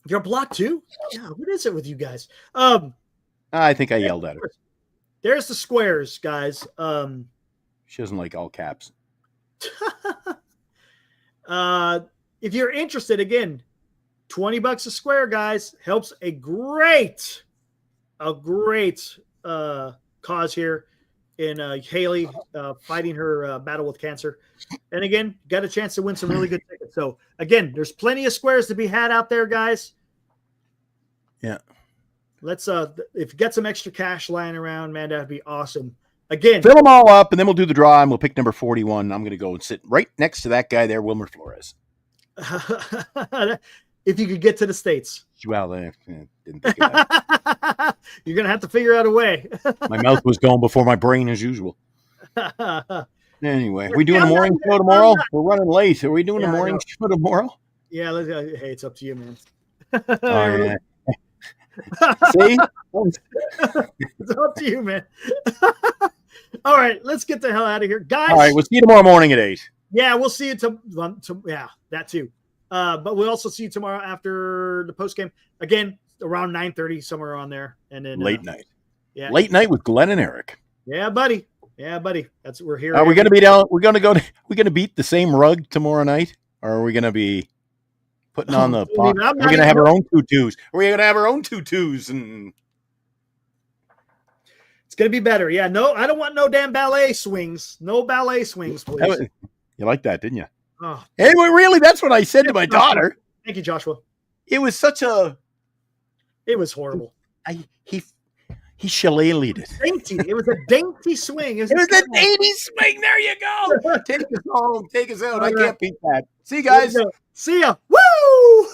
You're blocked too? Yeah, what is it with you guys? I think I yelled at her. There's the squares, guys. She doesn't like all caps. If you're interested, again, $20 a square, guys, helps a great cause here in Haley fighting her battle with cancer. And again, got a chance to win some really good tickets. So again, there's plenty of squares to be had out there, guys. Yeah. Let's if you get some extra cash lying around, man, that'd be awesome. Again, fill them all up, and then we'll do the draw, and we'll pick number 41. I'm going to go and sit right next to that guy there, Wilmer Flores. If you could get to the States. Well, didn't think of that. You're going to have to figure out a way. My mouth was going before my brain as usual. Anyway, we doing a morning show tomorrow? We're running late. Are we doing a morning show tomorrow? Yeah, hey, it's up to you, man. Oh, yeah. See? It's up to you, man. All right, let's get the hell out of here, guys. All right, we'll see you tomorrow morning at 8. Yeah, we'll see you yeah, that too. But we'll also see you tomorrow after the post game. Again, around 9:30, somewhere on there. And then Late night. Yeah. Late night with Glenn and Eric. Yeah, buddy. Yeah, buddy. That's we're here. Are we gonna be down? We're gonna beat the same rug tomorrow night? Or are we gonna be putting on the We're gonna have our own tutus. We're gonna have our own tutus and it's gonna be better. Yeah, no, I don't want no damn ballet swings. No ballet swings, please. You like that, didn't you? Oh, Anyway, really, that's what I said to my daughter. thank you, Joshua. It was such a It was horrible. he shillelagh'd it. Dainty. It was a dainty swing. It was a dainty swing. There you go. Take us home. Take us out. I can't beat that. See you guys. See ya. Woo!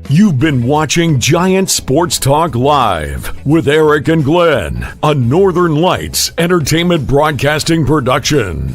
You've been watching Giant Sports Talk Live with Eric and Glenn, a Northern Lights Entertainment Broadcasting production.